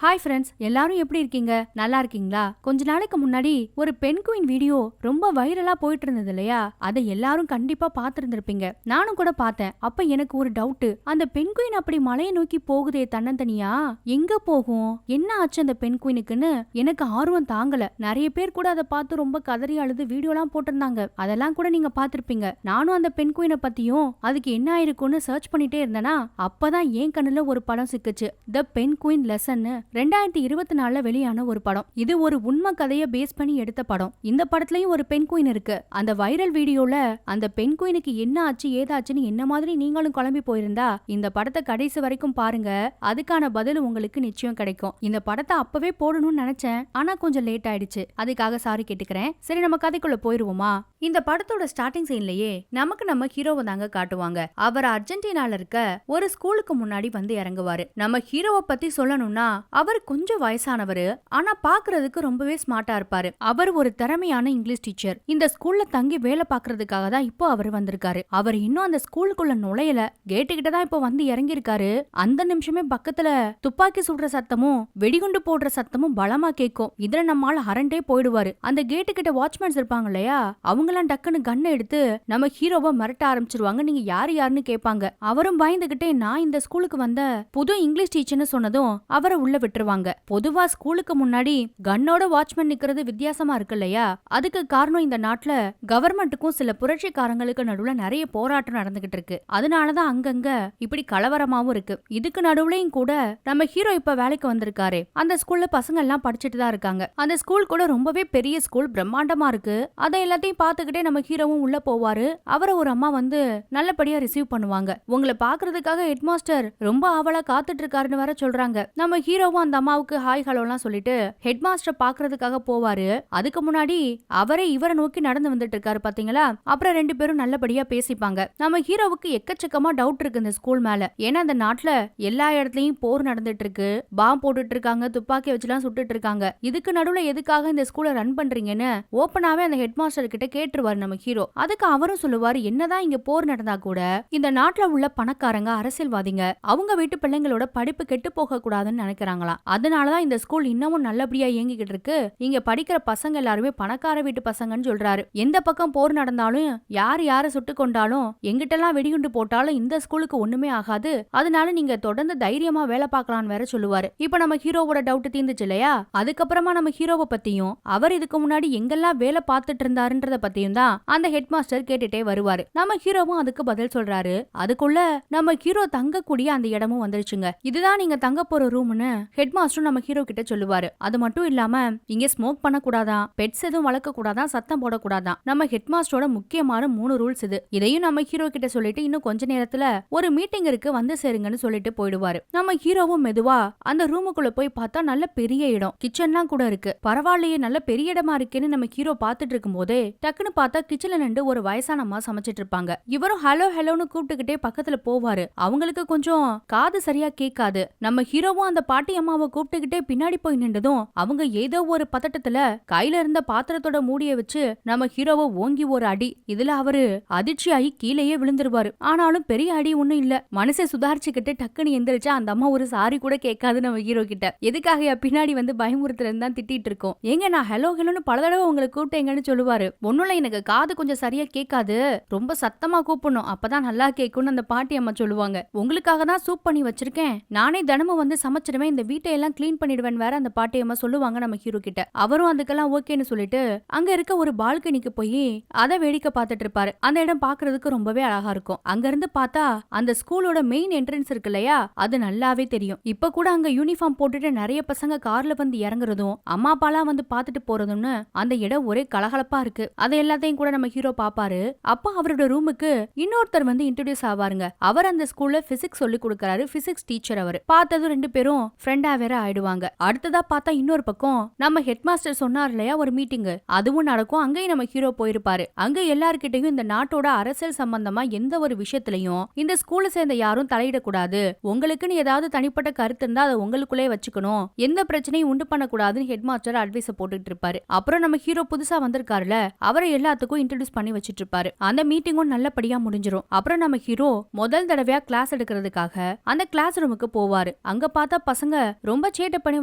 Hi friends, எல்லாரும் எப்படி இருக்கீங்க? நல்லா இருக்கீங்களா? கொஞ்ச நாளைக்கு முன்னாடி ஒரு பெண் குயின் வீடியோ ரொம்ப வைரலா போயிட்டு இருந்தது இல்லையா? அதை எல்லாரும் கண்டிப்பா பார்த்திருந்திருப்பீங்க. நானும் கூட பார்த்தேன். அப்ப எனக்கு ஒரு டவுட், அந்த பெண் குயின் அப்படி மலையை நோக்கி போகுதே தன்னந்தனியா, எங்க போகும்? என்ன ஆச்சு அந்த பெண் குயினுக்குன்னு எனக்கு ஆர்வம் தாங்கல. நிறைய பேர் கூட அதை பார்த்து ரொம்ப கதறி அழுது வீடியோலாம் போட்டிருந்தாங்க. அதெல்லாம் கூட நீங்க பார்த்திருப்பீங்க. நானும் அந்த பெண் குயினை பத்தியும் அதுக்கு என்ன ஆயிருக்கும்னு சர்ச் பண்ணிட்டே இருந்தேனா, அப்பதான் என் கண்ணுல ஒரு படம் சிக்குச்சு. த பெண் குயின் லெசன் 2024 வெளியான ஒரு படம். இது ஒரு உண்மை கதையை பேஸ் பண்ணி எடுத்த படம். இந்த படத்துலயும் ஒரு பெண் குயின் இருக்கு. அந்த வைரல் வீடியோல அந்த பெண் குயினுக்கு என்ன ஆச்சு ஏதாச்சுன்னு என்ன மாதிரி நீங்களும் குழம்பி போயிருந்தா இந்த படத்தை கடைசி வரைக்கும் பாருங்க. அதுக்கான பதில் உங்களுக்கு நிச்சயம் கிடைக்கும். இந்த படத்தை அப்பவே போடணும்னு நினைச்சேன், ஆனா கொஞ்சம் லேட் ஆயிடுச்சு. அதுக்காக சாரி கேட்டுக்கிறேன். சரி, நம்ம கதைக்குள்ள போயிருவோமா? இந்த படத்தோட ஸ்டார்டிங் சீன்லயே நமக்கு நம்ம ஹீரோவை தாங்க காட்டுவாங்க. அவர் அர்ஜென்டினால இருக்க ஒரு ஸ்கூலுக்கு முன்னாடி வந்து இறங்குவாரு. நம்ம ஹீரோவை பத்தி சொல்லணும்னா அவர் கொஞ்சம் வயசானவரு, ஆனா பாக்குறதுக்கு ரொம்பவே ஸ்மார்ட்டா இருப்பாரு. அவர் ஒரு திறமையான இங்கிலீஷ் டீச்சர். இந்த ஸ்கூல்ல தங்கி வேலை பாக்குறதுக்காக தான் இப்போ அவர் வந்திருக்காரு. அவர் இன்னும் அந்த ஸ்கூலுக்குள்ள நுழையல, கேட்டுக்கிட்ட தான் இப்போ வந்து இறங்கி இருக்காரு. அந்த நிமிஷமே பக்கத்துல துப்பாக்கி சுடுற சத்தமும் வெடிகுண்டு போடுற சத்தமும் பலமா கேட்கும். இதுல நம்மால அரண்டே போயிடுவாரு. அந்த கேட்டுக்கிட்ட வாட்ச்மேன்ஸ் இருப்பாங்க இல்லையா, அவங்களாம் டக்குன்னு கண்ணை எடுத்து நம்ம ஹீரோவை மிரட்ட ஆரம்பிச்சிருவாங்க. நீங்க யாருன்னு கேட்பாங்க. அவரும் பயந்துகிட்டே நான் இந்த ஸ்கூலுக்கு வந்த புது இங்கிலீஷ் டீச்சர்னு சொன்னதும் அவரை உள்ள விட்டுருவாங்க. பொதுவா ஸ்கூலுக்கு முன்னாடி கன்னோட வாட்ச்மேன் நிக்கிறது வித்தியாசமா இருக்கு இல்லையா? அதுக்கு காரணம் இந்த நாட்டுல கவர்மெண்ட்டுக்கும் சில புரட்சிக்காரங்களுக்கு நடுவுல நிறைய போராட்டம் நடந்துகிட்டு இருக்கு. அதனாலதான் அங்கங்க இப்படி கலவரமாவும் இருக்கு. இதுக்கு நடுவுலயும் கூட நம்ம ஹீரோ இப்ப வேலைக்கு வந்திருக்காரு. அந்த ஸ்கூல்ல பசங்க எல்லாம் படிச்சுட்டு தான் இருக்காங்க. அந்த ஸ்கூல் கூட ரொம்பவே பெரிய ஸ்கூல், பிரம்மாண்டமா இருக்கு. அதை எல்லாத்தையும் பார்த்துக்கிட்டே நம்ம ஹீரோவும் உள்ள போவாரு. அவரை ஒரு அம்மா வந்து நல்லபடியா ரிசீவ் பண்ணுவாங்க. உங்களை பாக்குறதுக்காக ஹெட் மாஸ்டர் ரொம்ப ஆவலா காத்துட்டு இருக்காருன்னு வேற சொல்றாங்க. நம்ம ஹீரோவும் அந்த அம்மாவுக்கு ஹாய் ஹலோலாம் சொல்லிட்டு ஹெட் மாஸ்டர் பாக்குறதுக்காக போவாரு. அதுக்கு முன்னாடி அவரே இவரை நோக்கி நடந்து வந்துட்டு இருக்காரு பாத்தீங்களா? அப்புறம் ரெண்டு பேரும் நல்லபடியா பேசிப்பாங்க. நம்ம ஹீரோவுக்கு எக்கச்சக்கமா டவுட் இருக்கு இந்த ஸ்கூல் மேல. ஏன்னா அந்த நாட்டுல எல்லா இடத்துலயும் போர் நடந்துட்டு இருக்கு, பாம் போட்டுட்டு இருக்காங்க, துப்பாக்கி வச்சுலாம் சுட்டுட்டு இருக்காங்க. இதுக்கு நடுவுல எதுக்காக இந்த ஸ்கூலை ரன் பண்றீங்கன்னு ஓப்பனாவே அந்த ஹெட் மாஸ்டர் கிட்ட கேட்டுருவாரு நம்ம ஹீரோ. அதுக்கு அவரும் சொல்லுவாரு, என்னதான் இங்க போர் நடந்தா கூட இந்த நாட்டுல உள்ள பணக்காரங்க அரசியல்வாதிங்க அவங்க வீட்டு பிள்ளைங்களோட படிப்பு கெட்டு போக கூடாதுன்னு நினைக்கிறாங்களாம். அதனாலதான் இந்த ஸ்கூல் இன்னமும் நல்லபடியா இயங்கிக்கிட்டு இருக்கு. இங்க படிக்கிற பசங்க எல்லாருமே பணக்கார வீட்டு பசங்கன்னு சொல்றாரு. எந்த பக்கம் போர் நடந்தாலும் யார சுட்டு கொண்டாலும் எங்கிட்டெல்லாம் வெடிகுண்டு போட்டாலும் இந்த ஸ்கூலுக்கு ஒண்ணுமே ஆகாது. அதனால நீங்க தொடர்ந்து தைரியமா வேலை பார்க்கலாம்னு வேற சொல்லுவாரு. இப்ப நம்ம ஹீரோவோட டவுட் தீர்ந்துச்சு இல்லையா? அதுக்கப்புறமா நம்ம ஹீரோவை பத்தியும் அவர் இதுக்கு முன்னாடி எங்கெல்லாம் வேலை பார்த்துட்டு இருந்தாருன்றத பத்தியும் தான் அந்த ஹெட் மாஸ்டர் கேட்டுட்டே வருவாரு. நம்ம ஹீரோவும் அதுக்கு பதில் சொல்றாரு. அதுக்குள்ள நம்ம ஹீரோ தங்கக்கூடிய அந்த இடமும் வந்துருச்சுங்க. இதுதான் நீங்க தங்க போற ரூம்னு ஹெட் மாஸ்டர் நம்ம ஹீரோ கிட்ட சொல்லுவாரு. அது மட்டும் இல்லாம இங்க ஸ்மோக் பண்ண கூடாதான், பெட்ஸ் எதுவும் வளர்க்க கூடாதான், சத்தம் போடக்கூடாதான். நம்ம ஹெட் மாஸ்டரோட முக்கியமான 3 ரூல்ஸ் இது. இதையும் நம்ம ஹீரோ கிட்ட சொல்லிட்டு இன்னும் கொஞ்ச நேரத்துல ஒரு மீட்டிங் இருக்கு வந்து சேருங்கன்னு சொல்லிட்டு போயிடுவாரு. நம்ம ஹீரோவும் மெதுவா அந்த ரூமுக்குள்ள போய் பார்த்தா நல்ல பெரிய இடம், கிச்சன்லாம் கூட இருக்கு. பரவாயில்லையே, நல்ல பெரிய இடமா இருக்கேன்னு நம்ம ஹீரோ பாத்துட்டு இருக்கும் போதே டக்குன்னு பார்த்தா கிச்சன்ல நின்று ஒரு வயசான அம்மா சமைச்சிட்டு இருப்பாங்க. இவரும் ஹலோ ஹலோன்னு கூப்பிட்டுக்கிட்டே பக்கத்துல போவாரு. அவங்களுக்கு கொஞ்சம் காது சரியா கேட்காது. நம்ம ஹீரோவும் அந்த பாட்டி அம்மாவை கூப்பிட்டுக்கிட்டே பின்னாடி போய் நின்றதும் அவங்க ஏதோ ஒரு பதட்டத்துல கையில இருந்த பாத்திரத்தோட மூடிய வச்சு நம்ம ஹீரோவை ஓங்கி ஒரு அடி. இதுல அவரு அதிர்ச்சியாகி கீழேயே விழுந்துருவாரு. ஆனாலும் பெரிய அடி ஒண்ணும் இல்ல. மனசை சுதாரிச்சுக்கிட்டு டக்குன்னு எந்திரிச்சா அந்த அம்மா ஒரு சாரி கூட கேட்காது நம்ம ஹீரோ கிட்ட. எதுக்காக பின்னாடி வந்து பயமுறுத்துறதுன்னு தான் திட்டிட்டு இருக்கோம். ஏங்க, நான் ஹலோ ஹலோன்னு பல தடவை உங்களை கூப்பிட்டேங்கன்னு சொல்லுவாரு. ஒண்ணுல எனக்கு காது கொஞ்சம் சரியா கேட்காது, ரொம்ப சத்தமா கூப்பிடணும், அப்பதான் நல்லா கேட்கும்னு அந்த பாட்டி அம்மா சொல்லுவாங்க. உங்களுக்காக தான் சூப் பண்ணி வச்சிருக்கேன், நானே தினமும் வந்து சமைச்சிடுவேன், இந்த வீட்டை எல்லாம் கிளீன் பண்ணிடுவேன் வேற அந்த பாட்டி அம்மா சொல்லுவாங்க நம்ம ஹீரோ கிட்ட. அவரும் அதுக்கெல்லாம் ஓகேன்னு சொல்லிட்டு அங்க இருக்க ஒரு பால்கனிக்கு போய் அதை வேடிக்கை பார்த்துட்டு இருப்பாரு. அந்த இடம் பாக்குறதுக்கு ரொம்பவே அழகா இருக்கும். அங்க இருந்து பார்த்தா அந்த ஸ்கூலோட மெயின் என்ட்ரன்ஸ் இருக்கு இல்லையா, அது நல்லாவே தெரியும். இப்ப கூட அங்க யூனிஃபார்ம் போட்டுட்டு நிறைய பசங்க கார்ல வந்து இறங்குறதும் அம்மா அப்பாலாம் வந்து பாத்துட்டு போறதும்னு அந்த இடம் ஒரே கலகலப்பா இருக்கு. அதை எல்லாத்தையும் கூட நம்ம ஹீரோ பாப்பாரு. அப்ப அவரோட ரூமுக்கு இன்னொருத்தர் வந்து இன்ட்ரோடியூஸ் ஆவாருங்க. அவர் அந்த ஸ்கூல்ல பிசிக்ஸ் சொல்லி கொடுக்கறாரு, பிசிக்ஸ் டீச்சர். அவர் பார்த்ததும் ரெண்டு பேரும் ஃப்ரெண்டா வேற ஆயிடுவாங்க. அடுத்ததா பார்த்தா இன்னொரு பக்கம் நம்ம ஹெட் மாஸ்டர் சொன்னார் இல்லையா ஒரு மீட்டிங், அதுவும் நடக்கும். அங்கேயும் நம்ம ஹீரோ போயிருப்பாரு. அங்க எல்லார்கிட்டையும் இந்த நாட்டோட அரசியல் சம்பந்தமா எந்த ஒரு விஷயத்திலையும் இந்த ஸ்கூல்ல சேர்ந்த யாரும் தலையிடக்கூடாது, உங்களுக்குன்னு ஏதாவது தனிப்பட்ட கருத்து இருந்தா அதை உங்களுக்குள்ளே வச்சுக்கணும், எந்த பிரச்சனையும் உண்டு பண்ணக்கூடாதுன்னு ஹெட் மாஸ்டர் அட்வைஸ் போட்டுட்டு இருப்பாரு. அப்புறம் நம்ம ஹீரோ புதுசா வந்திருக்காருல, அவரை எல்லாத்துக்கும் இன்ட்ரோடியூஸ் பண்ணி வச்சிட்டு இருப்பாரு. அந்த மீட்டிங்கும் நல்லபடியா முடிஞ்சிரும். அப்புறம் நம்ம ஹீரோ முதல் தடவையா கிளாஸ் எடுக்கிறதுக்காக அந்த கிளாஸ் ரூமுக்கு போவாரு. அங்க பார்த்தா பசங்க ரொம்ப சேட்டை பண்ணி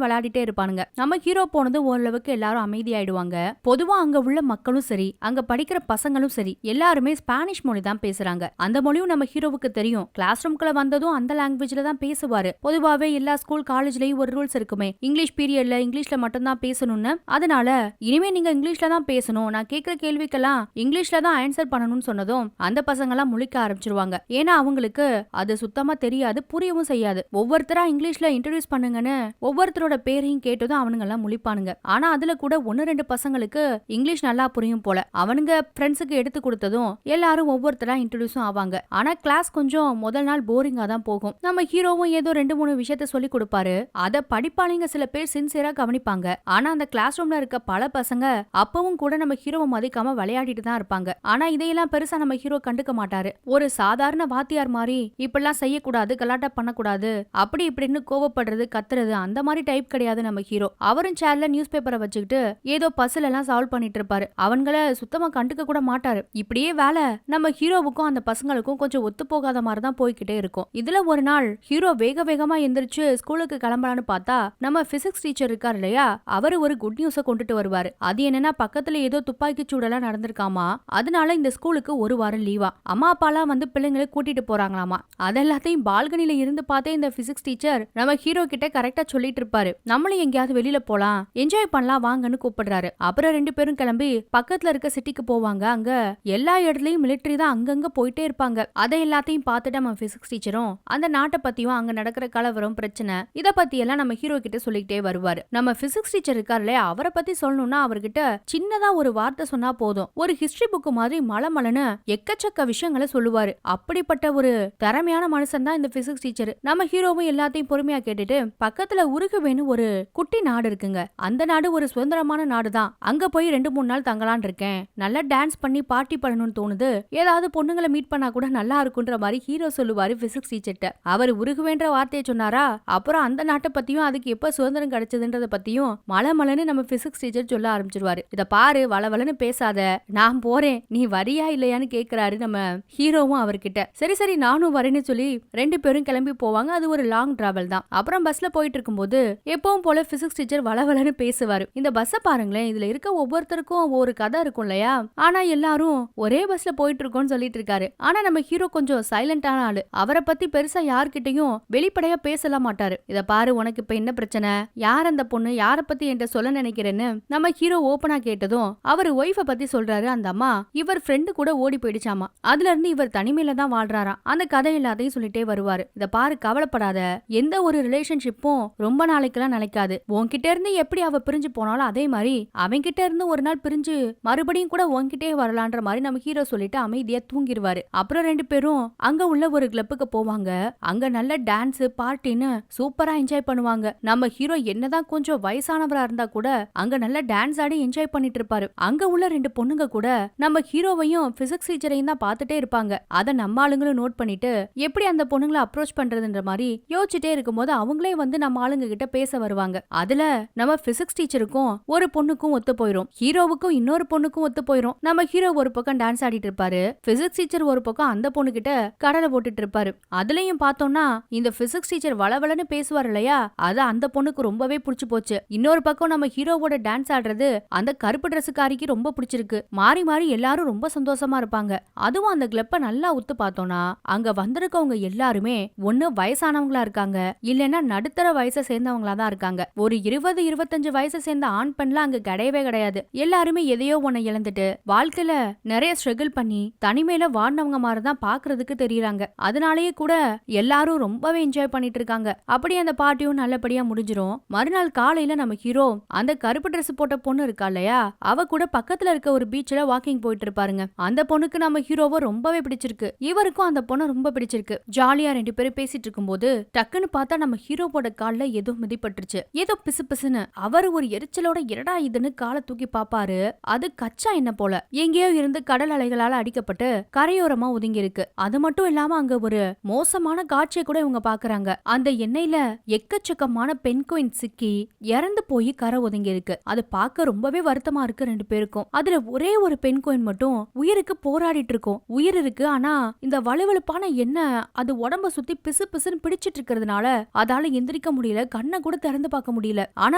விளையாடிட்டே இருப்பானுங்க. நம்ம ஹீரோ போனது ஓரளவுக்கு எல்லாரும் அமைதியாயிடுவாங்க. பொதுவா அங்க உள்ள மக்களும் சரி, அங்க படிக்கிற பசங்களும் சரி, எல்லாருமே ஸ்பானிஷ் மொழி தான் பேசுறாங்க. அந்த மொழியும் நம்ம ஹீரோவுக்கு தெரியும். கிளாஸ் ரூம்குள்ள வந்ததும் அந்த லாங்குவேஜ்ல தான் பேசுவாரு. பொதுவாவே எல்லா ஸ்கூல் காலேஜ்லயும் ஒரு ரூல்ஸ் இருக்குமே, இங்கிலீஷ் பீரியட்ல இங்கிலீஷ்ல மட்டும் தான் பேசணும்னு. அதனால இனிமே நீங்க இங்கிலீஷ்ல தான் பேசணும், நான் கேக்குற கேள்விக்கெல்லாம் இங்கிலீஷ்ல தான் ஆன்சர் பண்ணணும்னு சொன்னதும் அந்த பசங்க எல்லாம் முழிக்க ஆரம்பிச்சிருவாங்க. ஏன்னா அவங்களுக்கு அது சுத்தமா தெரியாது, புரியவும் செய்யாது. ஒவ்வொருத்தரா இங்கிலீஷ்ல இன்ட்ரோடியூஸ் பண்ணுங்கன்னு ஒவ்வொருத்தரோட பேரையும் கேட்டதும் அவனுங்க எல்லாம் முழிப்பானுங்க. ஆனா அதுல கூட 1-2 பசங்களுக்கு இங்கிலீஷ் நல்லா புரியும் போல. அவனுங்க ஃப்ரெண்ட்ஸுக்கு எடுத்து கொடுத்ததும் எல்லாரும் ஒவ்வொருத்தரா இன்ட்ரோடியூஸும் ஆவாங்க. ஆனா கிளாஸ் கொஞ்சம் முதல் நாள் போரிங்கா தான் போகும். நம்ம ஹீரோவும் ஏதோ 2-3 விஷயத்த சொல்லி கொடுப்பாரு. அத படிப்பாளிங்க சில பேர் சின்சியரா கவனிப்பாங்க. ஆனா அந்த கிளாஸ் ரூம்ல இருக்க பல பசங்க அப்பவும் கூட நம்ம ஹீரோவை மதிக்காம விளையாடிட்டு தான் இருப்பாங்க. ஆனா இதையெல்லாம் பெருசா நம்ம ஹீரோ கண்டுக்க மாட்டாரு. ஒரு சாதாரண வாத்தியார் மாதிரி இப்பெல்லாம் செய்யக்கூடாது, கலாட்டா பண்ணக்கூடாது, அப்படி இப்படின்னு கோவப்படுறது, கத்துறது அந்த மாதிரி டைப் கிடையாது நம்ம ஹீரோ. அவரும் சேர்ல நியூஸ் பேப்பரை வச்சுக்கிட்டு ஏதோ பசில் எல்லாம் சால்வ் பண்ணிட்டு இருப்பாரு. அவங்கள சுத்தமா கண்டுக்க கூட மாட்டாரு. இப்படியே வேலை நம்ம ஹீரோவுக்கும் அந்த பசங்களுக்கும் கொஞ்சம் ஒத்து போகாத மாதிரி தான் போய்கிட்டே இருக்கும். இதுல ஒரு நாள் ஹீரோ வேக வேகமா எந்திரிச்சு ஸ்கூலுக்கு கிளம்பலான்னு பார்த்தா நம்ம பிசிக்ஸ் டீச்சர் இருக்காரு இல்லையா, அவரு ஒரு குட் நியூஸ கொண்டுட்டு வருவாரு. அது என்னன்னா, பக்கத்துல ஏதோ துப்பாக்கி சூடெல்லாம் நடந்திருக்காமா. அதனால இந்த ஸ்கூலுக்கு ஒரு வாரம் லீவா. அம்மா அப்பாலாம் வந்து பிள்ளைங்களை கூட்டிட்டு போறாங்களாமா. அதெல்லாத்தையும் பால்கனில இருந்து பார்த்தே இந்த பிசிக்ஸ் டீச்சர் நம்ம ஹீரோ கிட்ட கரெக்டா சொல்லிட்டு இருப்பாரு. நம்மளும் எங்கேயாவது வெளியில போலாம், என்ஜாய் பண்ணலாம் வாங்கன்னு கூப்பிடுறாரு. அப்புறம் 2 பேரும் கிளம்பி பக்கத்துல இருக்க சிட்டிக்கு போவாங்க. அங்க எல்லா இடத்துலயும் மிலிட்டரி தான் அங்கங்க போயிட்டே இருப்பாங்க. அதை எல்லாத்தையும் பார்த்துட்டு நம்ம பிசிக்ஸ் டீச்சரும் அந்த நாட்டை பத்தியும் அங்க நடக்கிற கலவரம் பிரச்சனை இத பத்தி எல்லாம் நம்ம ஹீரோ கிட்ட சொல்லிக்கிட்டே வருவாரு. நம்ம பிசிக்ஸ் டீச்சர் இருக்காருல்ல, அவரை பத்தி சொல்லணும்னா அவர்கிட்ட சின்னதா ஒரு வார்த்தை சொன்னா போதும், ஒரு ஹிஸ்டரி புக் மாதிரி மலமலன்னு எக்கச்சக்க விஷயங்களை சொல்லுவாரு. அப்படிப்பட்ட ஒரு திறமையான மனுஷன் தான் இந்த பிசிக்ஸ் டீச்சர். நம்ம ஹீரோவும் எல்லாத்தையும் பொறுமையா கேட்டுட்டு பக்கத்துல உருகுவேன்னு ஒரு குட்டி நாடு இருக்குங்க. அந்த நாடு ஒரு சுதந்திரமான நாடு தான். அங்க போய் 2-3 நாள் தங்கலான் இருக்கேன். நல்லா டான்ஸ் பண்ணி பார்ட்டி பண்ணணும்னு தோணுது. ஏதாவது பொண்ணுங்களை மீட் பண்ணா கூட நல்லா இருக்குன்ற மாதிரி ஹீரோ சொல்லுவாரு பிசிக்ஸ் டீச்சர்ட்ட. அவர் உருகுவேன்ற வார்த்தையை சொன்னாரா, அப்புறம் அந்த நாட்டை பத்தியும் அதுக்கு எப்ப சுதந்திரம் கிடைச்சதுன்றத பத்தியும் மலமலன்னு நம்ம பிசிக்ஸ் டீச்சர் சொல்ல ஆரம்பிச்சிருவாரு. இத பாரு, வளவலன்னு பேசாத, நான் போறேன், நீ வரியா இல்லையான்னு கேக்குறாரு நம்ம ஹீரோவும் அவர்கிட்ட. சரி சரி நானும் வரேன்னு சொல்லி 2 பேரும் கிளம்பி போவாங்க. அது ஒரு லாங் டிராவல் தான். அப்புறம் பஸ்ல போயிட்டு இருக்கும்போது எப்பவும் போல பிசிக்ஸ் டீச்சர் வளவலன்னு பேசுவாரு. இந்த பஸ்ஸ பாருங்களேன், இதுல இருக்க ஒவ்வொருத்தருக்கும் ஒரு கதை இருக்கும் இல்லையா, ஆனா எல்லாரும் ஒரே பஸ்ல போயிட்டு இருக்கோம்னு சொல்லிட்டு இருக்காரு. ஆனா நம்ம ஹீரோ கொஞ்சம் சைலண்டான ஆளு. அவரை பத்தி பெருசா யார்கிட்டயும் வெளிப்படையா பேசலாம் மாட்டாரு. இத பாரு, உனக்கு இப்ப என்ன பிரச்சனை, யார் அந்த பொண்ணு, யார பத்தி என்கிட்ட சொல்ல நினைக்கிறேன்னு நம்ம ஹீரோ ஓபனா கேட்டதும் அவர் ஒய்ஃப பத்தி சொல்றாரு. அந்த அம்மா இவர் ஃப்ரெண்டு கூட ஓடி போயிடுச்சாமா. அதுல இருந்து இவர் தனிமையில தான் வாழ்றாராம். அந்த கதை எல்லாத்தையும் சொல்லிட்டே வருவாரு. இத பாரு, கவலைப்படாத, எந்த ஒரு ரிலேஷன்ஷிப்பும் ரொம்ப நாளைக்கெல்லாம் நிலைக்காது. உன்கிட்ட இருந்து எப்படி அவ பிரிஞ்சு போனாலும் அதே மாதிரி அவன் கிட்ட இருந்து ஒரு நாள் பிரிஞ்சு மறுபடியும் கூட உன்கிட்டே வரலான்ற மாதிரி நம்ம ஹீரோ சொல்லிட்டு அமைதியா தூங்கிடுவாரு. அப்புறம் 2 பேரும் அங்க உள்ள ஒரு கிளப்புக்கு போவாங்க. அங்க நல்ல டான்ஸ் பார்ட்டின்னு சூப்பரா என்ஜாய் பண்ணுவாங்க. நம்ம ஹீரோ என்னதான் கொஞ்சம் வயசானவரா இருந்தா கூட அங்க நல்ல டான்ஸ் ஆடி என்ஜாய் பண்ணிட்டு இருப்பாரு. அங்க உள்ள 2 பொண்ணுங்க கூட நம்ம ஹீரோவையும் பிசிக்ஸ் டீச்சரையும் தான் பார்த்துட்டே இருப்பாங்க. அத நம்ம ஆளுங்களும் நோட் பண்ணிட்டு எப்படி அந்த பொண்ணுங்களை அப்ரோச் பண்றதுன்ற மாதிரி யோசிச்சுட்டே இருக்கும்போது அவங்களே வந்து நம்ம ஆளுங்க கிட்ட பேச வருவாங்க. அதுல நம்ம பிசிக்ஸ் டீச்சருக்கும் ஒரு பொண்ணுக்கும் ஒத்து போயிரும், ஹீரோவுக்கும் இன்னொரு பொண்ணுக்கும் ஒத்து போயிரும். நம்ம ஹீரோ ஒரு பக்கம் டான்ஸ் ஆடிட்டு இருப்பாரு, பிசிக்ஸ் டீச்சர் ஒரு பக்கம் அந்த பொண்ணு கிட்ட கடலை போட்டுட்டு இருப்பாரு. அதுலயும் பார்த்தோம்னா இந்த பிசிக்ஸ் டீச்சர் வளவலன்னு பேசுவார் இல்லையா, அது அந்த பொண்ணுக்கு ரொம்பவே பிடிச்சு போச்சு. இன்னொரு பக்கம் நம்ம ஹீரோவோட டான்ஸ் ஆடுறது அந்த கருப்பு டிரெஸ்காரிக்கு ரொம்ப பிடிச்சிருக்கு. மாறி மாறி எல்லாரும் ரொம்ப சந்தோஷமா இருப்பாங்க. அதுவும் அந்த கிளப்ப நல்லா உத்து பார்த்தோம்னா அங்க வந்திருக்கவங்க எல்லாருமே ஒண்ணு வயசானவங்களா இருக்காங்க, இல்லைன்னா நடுத்தர வயசை சேர்ந்தவங்களா தான் இருக்காங்க. ஒரு 20-25 வயசை சேர்ந்த ஆண் பெண்லாம் அங்க கிடையவே கிடையாது. எல்லாருமே எதையோ ஒன்ன இழந்துட்டு வாழ்க்கையில நிறைய ஸ்ட்ரகிள் பண்ணி தனிமையில வாழ்ந்தவங்க மாதிரி தான் பாக்குறதுக்கு தெரியறாங்க. அதனாலேயே கூட எல்லாரும் ரொம்பவே என்ஜாய் பண்ணிட்டு இருக்காங்க. அப்படி அந்த பார்ட்டியும் நல்லபடியா முடிஞ்சிரும். மறுநாள் காலையில நம்ம ஹீரோ அந்த கருப்பு டிரெஸ் போட்ட பொண்ணு இருக்கா இல்லையா, அவ கூட பக்கத்துல இருக்க ஒரு பீச்ல வாக்கிங் போயிட்டு இருப்பாருங்க. அந்த பொண்ணுக்கு நம்ம ஹீரோவை ரொம்பவே பிடிச்சிருக்கு. இவருக்கும் அந்த பொண்ணை ரொம்ப பிடிச்சிருக்கு. ஜாலியா 2 பேரும் பேசிட்டு இருக்கும்போது டக்குன்னு பார்த்தா நம்ம ஹீரோவோட கால்ல ஏதோ மிதிப்பட்டுருச்சு. ஏதோ பிசு பிசுன்னு. அவரு ஒரு எரிச்சலோட இரடா இதுன்னு காலை தூக்கி பாப்பாரு. அது கச்சா என்ன போல எங்கேயோ இருந்து கடல் அலைகளால அடிக்கப்பட்டு கரையோரமா ஒதுங்கி இருக்கு. அது மட்டும் இல்லாம அங்க ஒரு மோசமான காட்சியை கூட இவங்க பாக்குறாங்க. அந்த எண்ணெயில எக்கச்சக்கமான பெண்குயின் சிக்கி இறந்து போய் கரை ஒதுங்கி இருக்கு. அது பார்க்க ரொம்பவே வருத்தமா இருக்கு 2 பேருக்கும். அதுல ஒரே ஒரு பெண்குயின் மட்டும் உயிருக்கு போராடிட்டு இருக்கும். உயிர் இருக்கு, ஆனா இந்த வலுவழுப்பான எண்ணெய் அது உடம்ப சுத்தி பிசு பிசுன்னு பிடிச்சிட்டு இருக்கிறதுனால அதால எந்திரிக்க இருக்க முடியல, கண்ணை கூட திறந்து பார்க்க முடியல. ஆனா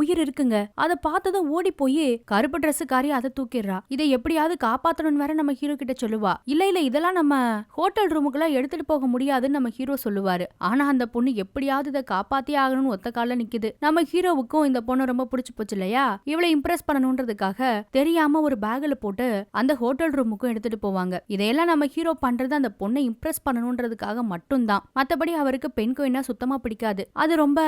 உயிர் இருக்குங்க. அத பார்த்ததும் ஓடி போய் கருப்பு டிரெஸ்ஸுக்காரி அதை தூக்கிடுறா. இதை எப்படியாவது காப்பாத்தணும்னு வேற நம்ம ஹீரோ கிட்ட சொல்லுவா. இல்ல இல்ல இதெல்லாம் நம்ம ஹோட்டல் ரூமுக்குலாம் எடுத்துட்டு போக முடியாதுன்னு நம்ம ஹீரோ சொல்லுவாரு. ஆனா அந்த பொண்ணு எப்படியாவது இதை காப்பாத்தியே ஆகணும்னு ஒத்த கால நிக்குது. நம்ம ஹீரோவுக்கும் இந்த பொண்ணு ரொம்ப பிடிச்சு போச்சு இல்லையா? இவளை இம்ப்ரெஸ் பண்ணணும்ன்றதுக்காக தெரியாம ஒரு பேக்ல போட்டு அந்த ஹோட்டல் ரூமுக்கும் எடுத்துட்டு போவாங்க. இதையெல்லாம் நம்ம ஹீரோ பண்றது அந்த பொண்ணை இம்ப்ரெஸ் பண்ணணும்ன்றதுக்காக மட்டும்தான். மத்தபடி அவருக்கு பெண் கோயினா சுத்தமா பிடிக்காது. அது ரொம்ப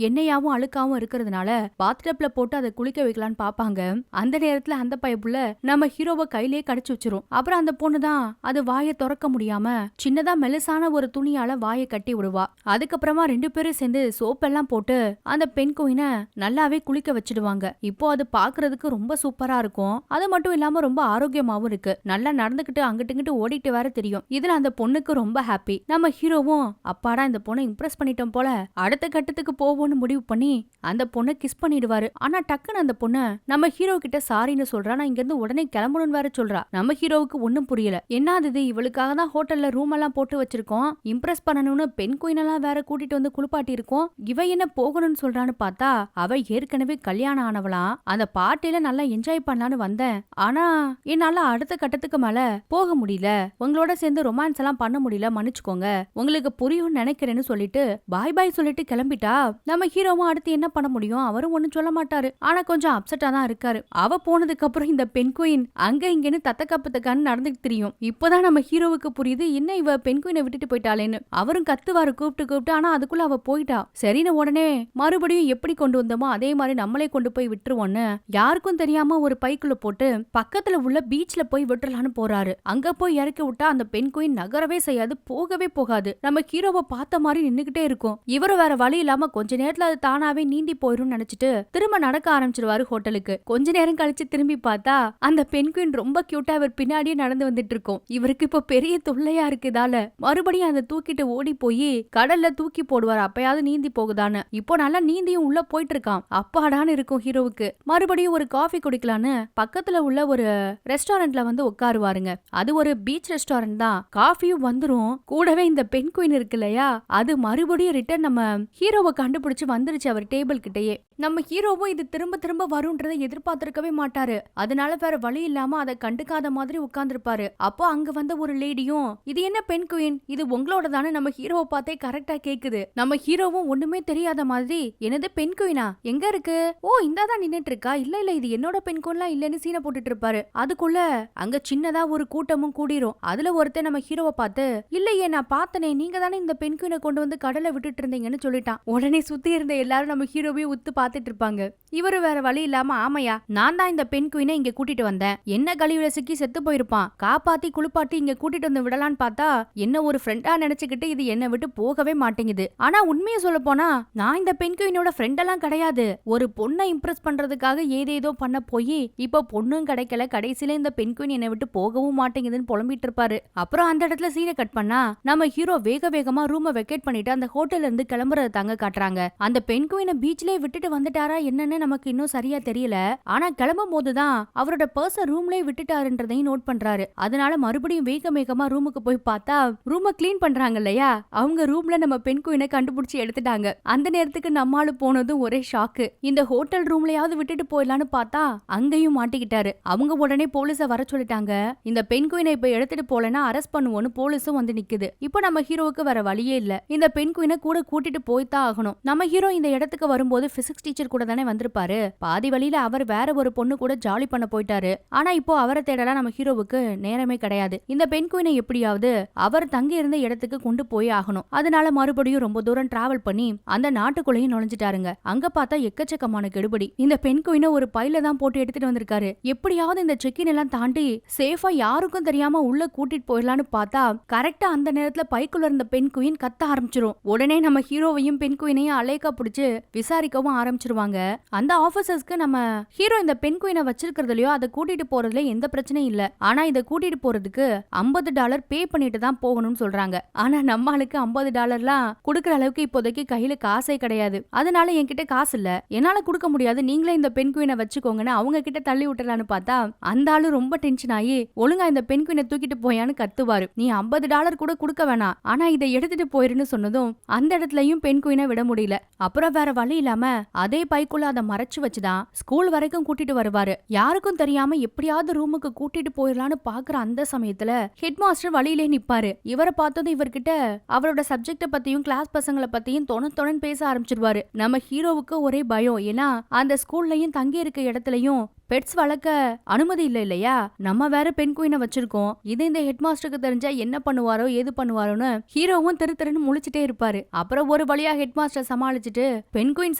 எண்ணெயாவும் அழுக்காவும் இருக்கிறதுனால பாத்டப்ல போட்டு அதை குளிக்க வைக்கலான்னு பாப்பாங்க. அந்த நேரத்துல அந்த பைப்புல நம்ம ஹீரோவை கையிலேயே கடிச்சு வச்சிரும். அப்புறம் அந்த பொண்ணு தான் அது வாயை திறக்க முடியாம சின்னதா மெலிசான ஒரு துணியால வாயை கட்டி விடுவா. அதுக்கப்புறமா 2 பேரும் சேர்ந்து சோப் எல்லாம் போட்டு அந்த பெண் கோயினை நல்லாவே குளிக்க வச்சிடுவாங்க. இப்போ அது பாக்குறதுக்கு ரொம்ப சூப்பரா இருக்கும். அது மட்டும் இல்லாம ரொம்ப ஆரோக்கியமாவும் இருக்கு. நல்லா நடந்துகிட்டு அங்கிட்டு ஓடிட்டு வேற தெரியும். இதுல அந்த பொண்ணுக்கு ரொம்ப ஹாப்பி. நம்ம ஹீரோவும் அப்பாடா இந்த பொண்ணை இம்ப்ரெஸ் பண்ணிட்டோம் போல, அடுத்த கட்டத்துக்கு போவோம்னு முடிவு பண்ணி அந்த பொண்ணை கிஸ் பண்ணிடுவாரு. ஆனா டக்குன்னு அந்த பொண்ணு நம்ம ஹீரோ கிட்ட சாரின்னு சொல்றா. நான் இங்க இருந்து உடனே கிளம்பணும்னு வேற சொல்றா. நம்ம ஹீரோவுக்கு ஒண்ணும் புரியல. என்னது இவளுக்காக தான் ஹோட்டல்ல ரூம் எல்லாம் போட்டு வச்சிருக்கோம், இம்ப்ரெஸ் பண்ணணும்னு பெண் குயின் எல்லாம் வேற கூட்டிட்டு வந்து குளிப்பாட்டி இருக்கோம், இவ என்ன போகணும்னு சொல்றான்னு பார்த்தா அவ ஏற்கனவே கல்யாணம் ஆனவளாம். அந்த பார்ட்டில நல்லா என்ஜாய் பண்ணலான்னு வந்தேன், ஆனா என்னால அடுத்த கட்டத்துக்கு மேல போக முடியல, உங்களோட சேர்ந்து ரொமான்ஸ் எல்லாம் பண்ண முடியல, மன்னிச்சுக்கோங்க, உங்களுக்கு புரியும் நினைக்கிறேன்னு சொல்லிட்டு பாய் பாய் சொல்லிட்டு கிளம்பிட்டா. நம்ம ஹீரோவும் அடுத்து என்ன பண்ண முடியும், அவரும் ஒண்ணும் சொல்ல மாட்டாரு. ஆனா கொஞ்சம் அப்செட்டா தான் இருக்காரு. அவ போனதுக்கு அப்புறம் இந்த பெண் குயின் அங்க இங்கன்னு தத்தக்கப்புத்தக்கான்னு நடந்துட்டு தெரியும். இப்பதான் நம்ம ஹீரோவுக்கு புரியுது என்ன இவ பெண் குயினை விட்டுட்டு போயிட்டாளேன்னு. அவரும் கத்துவாரு கூப்பிட்டு. ஆனா அதுக்குள்ள அவ போயிட்டா. சரின்னு உடனே மறுபடியும் எப்படி கொண்டு வந்தோமோ அதே மாதிரி நம்மளே கொண்டு போய் விட்டுருவோன்னு யாருக்கும் தெரியாம ஒரு பைக்குள்ள போட்டு பக்கத்துல உள்ள பீச்ல போய் விட்டுறலான்னு போறாரு. அங்க போய் இறக்கி விட்டா அந்த பெண் குயின் நகரவே செய்யாது, போகவே போகாது. நம்ம ஹீரோவை பார்த்த மாதிரி நின்னுகிட்டே இருக்கும். இவரு வேற வழி இல்லாம கொஞ்ச நேரத்துல அது தானாவே நீந்தி போயிரும் நினைச்சிட்டு திரும்ப நடக்க ஆரம்பிச்சிருவாரு ஹோட்டலுக்கு. கொஞ்ச நேரம் கழிச்சு திரும்பி பார்த்தா அந்த பெண் குயின் ரொம்ப கியூட்டா இவர் பின்னாடியே நடந்து வந்துட்டு இருக்கும். இவருக்கு இப்ப பெரிய தொல்லையா இருக்குதால மறுபடியும் அதை தூக்கிட்டு ஓடி போய் கடல்ல தூக்கி போடுவார், அப்பயாவது நீந்தி போகுதான்னு. இப்போ நல்லா நீந்தியும் உள்ள போயிட்டு இருக்கான். அப்பாடான்னு இருக்கும் ஹீரோவுக்கு. மறுபடியும் ஒரு காஃபி குடிக்கலான்னு பக்கத்துல உள்ள ஒரு ரெஸ்டாரண்ட்ல வந்து உட்காருவாருங்க. அது ஒரு பீச் ரெஸ்டாரண்ட் தான். காஃபியும் வந்துரும், கூடவே இந்த பெண் குயின் இருக்கு இல்லையா, அது மறுபடியும் ரிட்டர்ன் நம்ம ஹீரோவை கண்டுபிடிச்சு வந்துருச்சு அவர் டேபிள் கிட்டயே. நம்ம ஹீரோவும் இது திரும்ப திரும்ப வரும்ன்றதை எதிர்பார்த்திருக்கவே மாட்டாரு. அதனால வேற வழி இல்லாம அதை கண்டுக்காத மாதிரி உட்கார்ந்துருப்பாரு. அப்போ அங்க வந்த ஒரு லேடியும் இது என்ன பெண் குயின், இது உங்களோட தானே நம்ம ஹீரோவை பார்த்தே கரெக்டா கேக்குது. நம்ம ஹீரோவும் ஒண்ணுமே தெரியாத மாதிரி என்னது பெண் குயினா எங்க இருக்கு, ஓ இந்தாதான் நின்னுட்டு இருக்கா, இல்ல இல்ல இது என்னோட பெண் குயின்லாம் இல்லன்னு சீனை போட்டுட்டு இருப்பாரு. அதுக்குள்ள அங்க சின்னதா ஒரு கூட்டமும் கூடிரும். அதுல ஒருத்தன் நம்ம ஹீரோவை பார்த்து இல்லையே நான் பார்த்தனே, நீங்க தானே இந்த பெண் குயினை கொண்டு வந்து கடலை விட்டுட்டு இருந்தீங்கன்னு சொல்லிட்டான். உடனே சுத்தி இருந்த எல்லாரும் நம்ம ஹீரோவே உத்து பார்த்துட்டு இருப்பாங்க. இவரு வேற வழி இல்லாம ஆமையா நான் தான் இந்த பெண் குயினை இங்க கூட்டிட்டு வந்தேன், என்ன கழிவுல சிக்கி செத்து போயிருப்பான், காப்பாத்தி குளிப்பாட்டி இங்க கூட்டிட்டு வந்து விடலான்னு பார்த்தா என்ன ஒரு ஃப்ரெண்டா நினைச்சுக்கிட்டு இது என்ன விட்டு போகவே மாட்டேங்குது. ஆனா உண்மையை சொல்ல போனா நான் இந்த பெண் குயினோட ஃப்ரெண்ட் எல்லாம் கிடையாது, ஒரு பொண்ணை இம்ப்ரெஸ் பண்றதுக்காக ஏதேதோ பண்ண போய் இப்ப பொண்ணும் கிடைக்கல, கடைசியில இந்த பெண் குயின் என்னை விட்டு போகவும் மாட்டேங்குதுன்னு புலம்பிட்டு இருப்பாரு. அப்புறம் அந்த இடத்துல சீனை கட் பண்ணா நம்ம ஹீரோ வேக வேகமா ரூமை வெக்கேட் பண்ணிட்டு அந்த ஹோட்டல்ல இருந்து கிளம்புறத தாங்க காட்டுறாங்க. அந்த பெண் குயினை பீச்லயே விட்டுட்டு வந்துட்டாரா என்னன்னு நமக்கு இன்னும் சரியா தெரியல. ஆனா கிளம்பும் போதுதான் அவரோட பர்ஸ ரூம்லயே விட்டுட்டாருன்றதையும் நோட் பண்றாரு. அதனால மறுபடியும் வேக வேகமா ரூமுக்கு போய் பார்த்தா ரூமை கிளீன் பண்றாங்க இல்லையா, அவங்க ரூம்ல நம்ம பெண் குயினை கண்டுபிடிச்சு எடுத்துட்டாங்க. அந்த நேரத்துக்கு நம்மால போனதும் ஒரே ஷாக்கு. இந்த ஹோட்டல் ரூம்லயாவது விட்டுட்டு போயிடலான்னு பார்த்தா அங்கேயும் மாட்டிக்கிட்டாரு. அவங்க உடனே போலீஸ வர சொல்லிட்டாங்க. இந்த பெண் குயினை இப்ப எடுத்துட்டு போலனா அரெஸ்ட் பண்ணுவோன்னு போலீஸும் வந்து நிக்குது. இப்போ நம்ம ஹீரோவுக்கு வேற வழியே இல்ல, இந்த பெண் குயினை கூட கூட்டிட்டு போய்தான் ஆகணும். நம்ம ஹீரோ இந்த இடத்துக்கு வரும்போது பிசிக்ஸ் டீச்சர் கூட தானே வந்திருப்பாரு. பாதி வழியில அவர் வேற ஒரு பொண்ணு கூட ஜாலி பண்ண போயிட்டாரு. ஆனா இப்போ அவரை தேடலாம் நம்ம ஹீரோவுக்கு நேரமே கிடையாது. இந்த பெண் குயினை எப்படியாவது அவர் தங்கி இருந்த இடத்துக்கு கொண்டு போய் ஆகணும். அதனால மறுபடியும் ரொம்ப தூரம் டிராவல் பண்ணி அந்த நாட்டுக்குள்ளேயும் நுழைஞ்சிட்டாருங்க. அங்க பார்த்தா எக்கச்சக்கமான கெடுபடி. இந்த பெண் குயினை ஒரு பையில தான் போட்டு எடுத்துட்டு வந்திருக்காரு. எப்படியாவது இந்த செக்கின் எல்லாம் தாண்டி சேஃபா யாருக்கும் தெரியாம உள்ள கூட்டிட்டு போயிடலான்னு பார்த்தா கரெக்டா அந்த நேரத்துல பைக்குள்ள இருந்த பெண் குயின் கத்த ஆரம்பிச்சிரும். உடனே நம்ம ஹீரோவையும் பெண் குயினையும் அலேக்கா பிடிச்சு விசாரிக்கவும் ஆரம்பிச்சிருவாங்க. அந்த ஆபீசர்ஸ்க்கு நம்ம ஹீரோ இந்த பெண் குயினை வச்சிருக்கிறதுலயோ அதை கூட்டிட்டு போறதுல எந்த பிரச்சனையும் இல்ல. ஆனா இதை கூட்டிட்டு போறதுக்கு $50 பே பண்ணிட்டு தான் போகணும்னு சொல்றாங்க. ஆனா நம்ம ஆளுக்கு $50லாம் குடுக்கற அளவுக்கு இப்போதைக்கு கையில காசே கிடையாது. அதனால என்கிட்ட காசு இல்ல, என்னால கொடுக்க முடியாது, நீங்களே இந்த பெண் குயினை வச்சுக்கோங்கன்னு அவங்க கிட்ட தள்ளி விட்டுறான்னு பார்த்தா அந்த ஆளு ரொம்ப டென்ஷன் ஆகி ஒழுங்கா இந்த பெண் குயினை தூக்கிட்டு போயான்னு கத்துவாரு. நீ $50 கூட கொடுக்க வேணாம், ஆனா இதை எடுத்துட்டு போயிருன்னு சொன்னதும் அந்த இடத்துலயும் பெண் குயினை விட முடியல. அப்புறம் வேற வழி இல்லாம அதே பைக்குள்ள அதை மறைச்சு வச்சுதான் ஸ்கூல் வரைக்கும் கூட்டிட்டு வருவாரு. யாருக்கும் தெரியாம எப்படியாவது ரூமுக்கு கூட்டிட்டு போயிடலான்னு பாக்குற அந்த சமயத்துல ஹெட் மாஸ்டர் வழியிலே நிப்பாரு. இவரை பார்த்ததும் இவர்கிட்ட அவரோட சப்ஜெக்ட பத்தியும் கிளாஸ் பசங்களை பத்தியும் தொண பேச ஆரம்பிச்சிருவாரு. நம்ம ஹீரோவுக்கு ஒரே பயம். ஏன்னா அந்த ஸ்கூல்லயும் தங்கி இருக்க இடத்துலயும் பெட்ஸ் வளர்க்க அனுமதி இல்ல இல்லையா. நம்ம வேற பெண் குயினை வச்சிருக்கோம். இது இந்த ஹெட் மாஸ்டருக்கு தெரிஞ்சா என்ன பண்ணுவாரோ ஏது பண்ணுவாரோன்னு ஹீரோவும் திருன்னு முழிச்சிட்டே இருப்பாரு. அப்புறம் ஒரு வழியா ஹெட் மாஸ்டர் சமாளிச்சுட்டு பெண் குயின்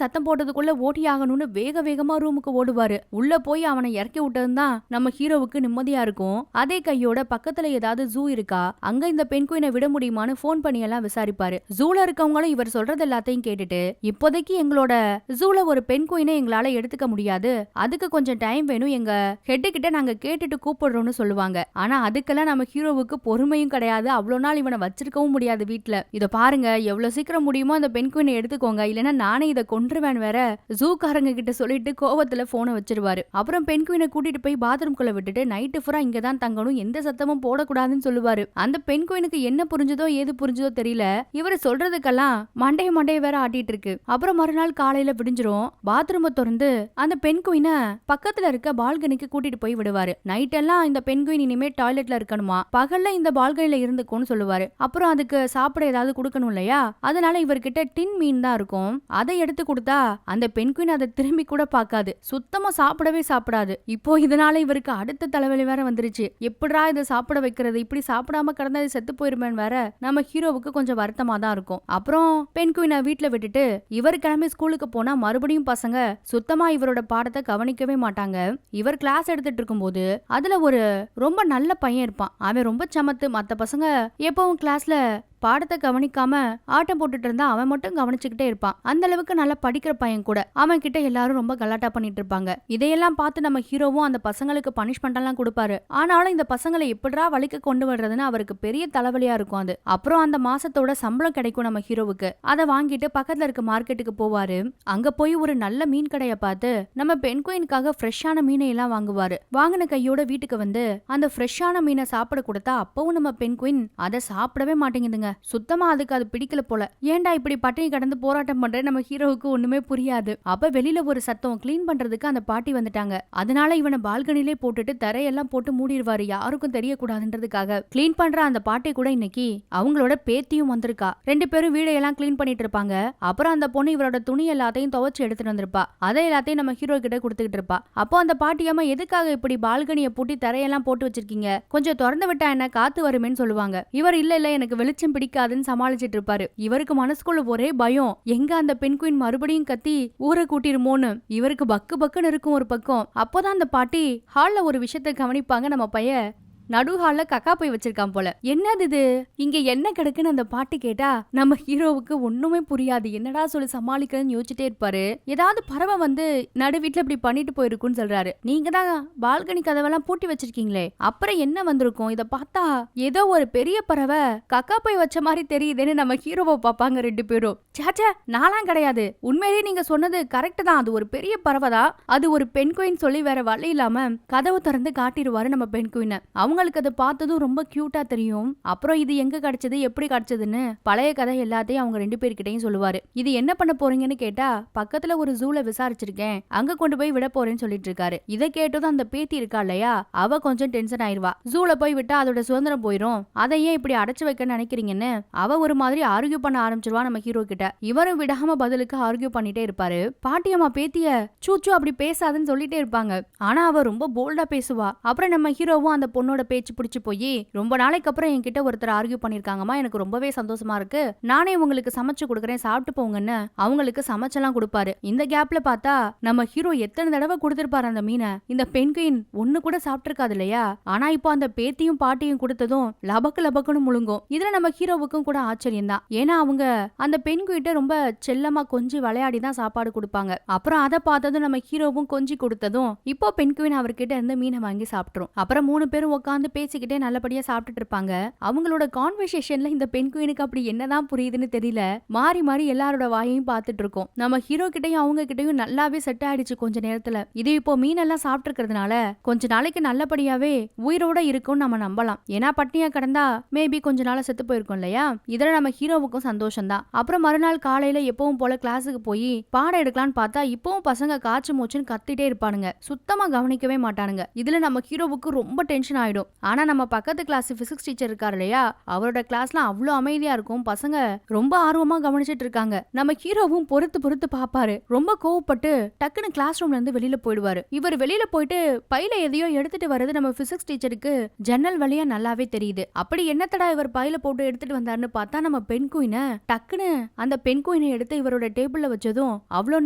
சத்தம் போட்டதுக்குள்ள ஓட்டி ஆகணும்னு வேகமா ரூமுக்கு ஓடுவாரு. உள்ள போய் அவனை இறக்கி விட்டதுதான் நம்ம ஹீரோவுக்கு நிம்மதியா இருக்கும். அதே கையோட பக்கத்துல ஏதாவது ஜூ இருக்கா, அங்க இந்த பெண் குயினை விட முடியுமான்னு போன் பண்ணி எல்லாம் விசாரிப்பாரு. ஜூல இருக்கவங்களும் இவர் சொல்றது எல்லாத்தையும் கேட்டுட்டு இப்போதைக்கு எங்களோட ஜூல ஒரு பெண் குயினை எங்களால எடுத்துக்க முடியாது, அதுக்கு கொஞ்சம் டைம் வேணும், எங்க ஹெட் கிட்ட நாங்க கேட்டுட்டு கூப்பிடுறோம்னு சொல்லுவாங்க. ஆனா அதுக்கெல்லாம் நம்ம ஹீரோவுக்கு பொறுமையும் கிடையாது. அவ்வளவு நாள் இவனை வச்சிருக்கவும் முடியாது வீட்டுல. இத பாருங்க, எவ்வளவு சீக்கிரம் முடியுமோ அந்த பெண் குயினை எடுத்துக்கோங்க, இல்லைன்னா நானே இதை கொன்றுவேன் வேற ஜூக்காரங்க கிட்ட சொல்லிட்டு கோவத்துல போனை வச்சிருவாரு. அப்புறம் பெண் குயினை கூட்டிட்டு போய் பாத்ரூம்குள்ள விட்டுட்டு நைட்டு ஃபுல்லா இங்கதான் தங்கணும், எந்த சத்தமும் போடக்கூடாதுன்னு சொல்லுவாரு. அந்த பெண் குயினுக்கு என்ன புரிஞ்சதோ ஏது புரிஞ்சதோ தெரியல, இவரு சொல்றதுக்கெல்லாம் மண்டைய வேற ஆட்டிட்டு இருக்கு. அப்புறம் மறுநாள் காலையில விடிஞ்சிரும். பாத்ரூமை திறந்து அந்த பெண் குயினை பக்கத்துல இருக்க பால்கனிக்கு கூட்டிட்டு போய் விடுவாரு. நைட் எல்லாம் இந்த பெண் குயின் இனிமே டாய்லெட்ல இருக்கணுமா, பகல்ல இந்த பால்கனில இருந்துக்கும்னு சொல்லுவாரு. அப்புறம் அதுக்கு சாப்பிட ஏதாவது கொடுக்கணும் இல்லையா, அதனால இவர்கிட்ட டின் மீன் தான் இருக்கும். அதை எடுத்து கொடுத்தா அந்த பெண் குயின் அதை திரும்பி கூட பார்க்காது, சுத்தமா சாப்பிடவே சாப்பிடாது. இப்போ இதனால இவருக்கு அடுத்த தலைவலி வேற வந்துருச்சு. எப்படா இதை சாப்பிட வைக்கிறது, இப்படி சாப்பிடாம கிடந்தா இது செத்து போயிருமேன்னு வேற நம்ம ஹீரோவுக்கு கொஞ்சம் வருத்தமா தான் இருக்கும். அப்புறம் பெண் குயினை வீட்டுல விட்டுட்டு இவர் கிளம்பி ஸ்கூலுக்கு போனா மறுபடியும் பசங்க சுத்தமா இவரோட பாடத்தை கவனிக்கவே மாட்டாங்க. இவர் கிளாஸ் எடுத்துட்டு இருக்கும்போது அதுல ஒரு ரொம்ப நல்ல பையன் இருப்பான். அவன் ரொம்ப சமத்து. மத்த பசங்க எப்பவும் கிளாஸ்ல பாடத்தை கவனிக்காம ஆட்டம் போட்டுட்டு இருந்தா அவன் மட்டும் கவனிச்சுக்கிட்டே இருப்பான். அந்த அளவுக்கு நல்லா படிக்கிற பையன் கூட. அவன் கிட்ட எல்லாரும் ரொம்ப கலாட்டா பண்ணிட்டு இருப்பாங்க. இதையெல்லாம் பார்த்து நம்ம ஹீரோவும் அந்த பசங்களுக்கு பனிஷ்மெண்ட் எல்லாம் கொடுப்பாரு. ஆனாலும் இந்த பசங்களை எப்படா வழிக்கு கொண்டு வர்றதுன்னு அவருக்கு பெரிய தலைவலியா இருக்கும் அது. அப்புறம் அந்த மாசத்தோட சம்பளம் கிடைக்கும் நம்ம ஹீரோவுக்கு. அதை வாங்கிட்டு பக்கத்துல இருக்க மார்க்கெட்டுக்கு போவாரு. அங்க போய் ஒரு நல்ல மீன் கடையை பார்த்து நம்ம பெண் குயினுக்காக ஃப்ரெஷ்ஷான மீனை எல்லாம் வாங்குவாரு. வாங்கின கையோட வீட்டுக்கு வந்து அந்த ஃப்ரெஷ்ஷான மீனை சாப்பிட கொடுத்தா அப்பவும் நம்ம பெண் குயின் அதை சாப்பிடவே மாட்டேங்குதுங்க. சுத்தமா அதுக்கு அது பிடிக்கல போல. ஏன்டா இப்படி பட்டினி கடந்து போராட்டம் பண்ற நம்ம ஹீரோவுக்கு ஒண்ணுமே புரியாது. அப்ப வெளியில ஒரு சத்தம், கிளீன் பண்றதுக்கு அந்த பாட்டி வந்துட்டாங்க. அதனால இவனை பால்கனிலே போட்டுட்டு தரையெல்லாம் போட்டு மூடிடுவாரு, யாருக்கும் தெரியக்கூடாதுன்றதுக்காக. கிளீன் பண்ற அந்த பாட்டி கூட இன்னைக்கு அவங்களோட பேத்தியும் வந்திருக்கா. 2 பேரும் வீடையெல்லாம் கிளீன் பண்ணிட்டு இருப்பாங்க. அப்புறம் அந்த பொண்ணு இவரோட துணி எல்லாத்தையும் துவைச்சு எடுத்துட்டு வந்திருப்பா. அதை எல்லாத்தையும் நம்ம ஹீரோ கிட்ட கொடுத்துக்கிட்டு இருப்பா. அப்போ அந்த பாட்டியம்மா எதுக்காக இப்படி பால்கனியை பூட்டி தரையெல்லாம் போட்டு வச்சிருக்கீங்க, கொஞ்சம் திறந்து விட்டா என்ன, காத்து வருமேன்னு சொல்லுவாங்க. இவர் இல்ல எனக்கு வெளிச்சம் பிடிக்காதுன்னு சமாளிச்சிட்டு இருப்பாரு. இவருக்கு மனசுக்குள்ள ஒரே பயம், எங்க அந்த பெண் குயின் மறுபடியும் கத்தி ஊரை கூட்டிருமோன்னு. இவருக்கு பக்கு பக்குன்னு இருக்கும் ஒரு பக்கம். அப்போதான் அந்த பாட்டி ஹால்ல ஒரு விஷயத்தை கவனிப்பாங்க. நம்ம பையன் நடுஹால்ல கக்கா போய் வச்சிருக்கான் போல. என்னது இது, இங்க என்ன கிடக்குன்னு அந்த பாட்டி கேட்டா நம்ம ஹீரோவுக்கு ஒண்ணுமே புரியாது. என்னடா சொல்லி சமாளிக்கிறதுன்னு யோசிச்சுட்டே இருப்பாரு. ஏதாவது பறவை வந்து நடு வீட்டுல இப்படி பண்ணிட்டு போயிருக்குன்னு சொல்றாரு. நீங்க தான் பால்கனி கதவெல்லாம் பூட்டி வச்சிருக்கீங்களே, அப்புறம் என்ன வந்திருக்கும், இத பார்த்தா ஏதோ ஒரு பெரிய பறவை கக்கா போய் வச்ச மாதிரி தெரியுதுன்னு நம்ம ஹீரோவை பாப்பாங்க 2 பேரும். சாச்சா, நாலாம் கிடையாது, உண்மையிலேயே நீங்க சொன்னது கரெக்ட் தான், அது ஒரு பெரிய பறவை தான், அது ஒரு பெண் குயின் சொல்லி வேற வழி இல்லாம கதவு திறந்து காட்டிடுவாரு நம்ம பெண் குயினை. அவங்க அவங்களுக்கு அதை பார்த்ததும் ரொம்ப கியூட்டா தெரியும். அப்புறம் இது எங்க கிடைச்சது, எப்படி கிடைச்சதுன்னு பழைய கதை எல்லாத்தையும் அவங்க 2 பேர்கிட்டையும் சொல்லுவாரு. இது என்ன பண்ண போறீங்கன்னு கேட்டா பக்கத்துல ஒரு ஜூல விசாரிச்சிருக்கேன், அங்க கொண்டு போய் விட போறேன்னு சொல்லிட்டு இருக்காரு. இதை கேட்டதும் அந்த பேத்தி இருக்கா இல்லையா, அவ கொஞ்சம் டென்ஷன் ஆயிருவா. ஜூல போய் விட்டா அதோட சுதந்திரம் போயிரும், அதை ஏன் இப்படி அடைச்சு வைக்க நினைக்கிறீங்கன்னு அவ ஒரு மாதிரி ஆர்கியூ பண்ண ஆரம்பிச்சிருவா நம்ம ஹீரோ கிட்ட. இவரும் விடாம பதிலுக்கு ஆர்கியூ பண்ணிட்டே இருப்பாரு. பாட்டியம்மா பேத்திய சூச்சு அப்படி பேசாதுன்னு சொல்லிட்டே இருப்பாங்க. ஆனா அவ ரொம்ப போல்டா பேசுவா. அப்புறம் நம்ம ஹீரோவும் அந்த பொண்ணோட பேச்சு பிடிச்சு போய் ரொம்ப நாளைக்கு அப்புறம் என்கிட்ட ஒருத்தர் ஆர்கியூ பண்ணிருக்காங்கம்மா, எனக்கு ரொம்பவே சந்தோஷமா இருக்கு, நானே உங்களுக்கு சமைச்சு கொடுக்குறேன், சாப்பிட்டு போங்கன்னு அவங்களுக்கு சமைச்செல்லாம் கொடுப்பாரு. இந்த கேப்ல பார்த்தா நம்ம ஹீரோ எத்தனை தடவை கொடுத்திருப்பாரு அந்த மீனை. இந்த பெண்குயின் ஒண்ணு கூட சாப்பிட்டிருக்காது இல்லையா? ஆனா இப்போ அந்த பேத்தியும் பாட்டியும் கொடுத்ததும் லபக்கு லபக்குன்னு முழுங்கும். இதுல நம்ம ஹீரோவுக்கும் கூட ஆச்சரியம் தான். ஏன்னா அவங்க அந்த பெண்குயிட்ட ரொம்ப செல்லமா கொஞ்சி விளையாடி தான் சாப்பாடு கொடுப்பாங்க. அப்புறம் அதை பார்த்ததும் நம்ம ஹீரோவும் கொஞ்சி கொடுத்ததும் இப்போ பெண்குயின் அவர்கிட்ட இருந்து மீனை வாங்கி சாப்பிட்டுரும். அப்புறம் 3 பேரும் உட்காந்து பேசிக்கிட்டே நல்லபடியா சாப்பிட்டுட்டு இருப்பாங்க. அவங்களோட கான்வர்சேஷன்ல இந்த பெண்குயினுக்கு அப்படி என்னதான் புரியுதுன்னு தெரியல. மாறி மாறி எல்லாரோட வாயையும் பார்த்துட்டு இருக்கோம். நம்ம ஹீரோ கிட்டையும் அவங்க கிட்டையும் நல்லாவே செட் ஆயிடுச்சு கொஞ்ச நேரத்துல. இது இப்போ மீனெல்லாம் சாப்பிட்டு இருக்கிறதுனால கொஞ்ச நாளைக்கு நல்லபடியாவே உயிரோட இருக்கும்னு நம்ம நம்பலாம். ஏன்னா பட்னியா கிடந்தா மேபி கொஞ்ச நாள செத்து போயிருக்கும் இல்லையா? இதுல நம்ம ஹீரோவுக்கும் சந்தோஷம் தான். அப்புறம் மறுநாள் காலையில எப்பவும் போல கிளாஸுக்கு போய் பாடம் எடுக்கலான்னு பார்த்தா இப்பவும் பசங்க காய்ச்சி மூச்சுன்னு கத்திட்டே இருப்பானுங்க. சுத்தமா கவனிக்கவே மாட்டானுங்க. இதுல நம்ம ஹீரோவுக்கு ரொம்ப டென்ஷன் ஆயிடும். ஆனா நம்ம பக்கத்து கிளாஸ் பிசிக்ஸ் டீச்சர் இருக்காரு இல்லையா, அவரோட கிளாஸ்லாம் அவ்வளவு அமைதியா இருக்கும். பசங்க ரொம்ப ஆர்வமா கவனிச்சிட்டு இருக்காங்க. நம்ம ஹீரோவும் பொறுத்து பொறுத்து பாப்பாரு. ரொம்ப கோவப்பட்டு டக்குன்னு கிளாஸ் ரூம்ல இருந்து வெளியில போயிடுவாரு. இவர் வெளியில போயிட்டு பையில எதையோ எடுத்துட்டு வர்றது நம்ம பிசிக்ஸ் டீச்சருக்கு ஜன்னல் வழியா நல்லாவே தெரியுது. அப்படி என்னத்தடா இவர் பையில போட்டு எடுத்துட்டு வந்தாருன்னு பார்த்தா நம்ம பெண்குயினை டக்குன்னு அந்த பெண்குயினை எடுத்து இவரோட டேபிள்ல வச்சதும் அவ்வளவு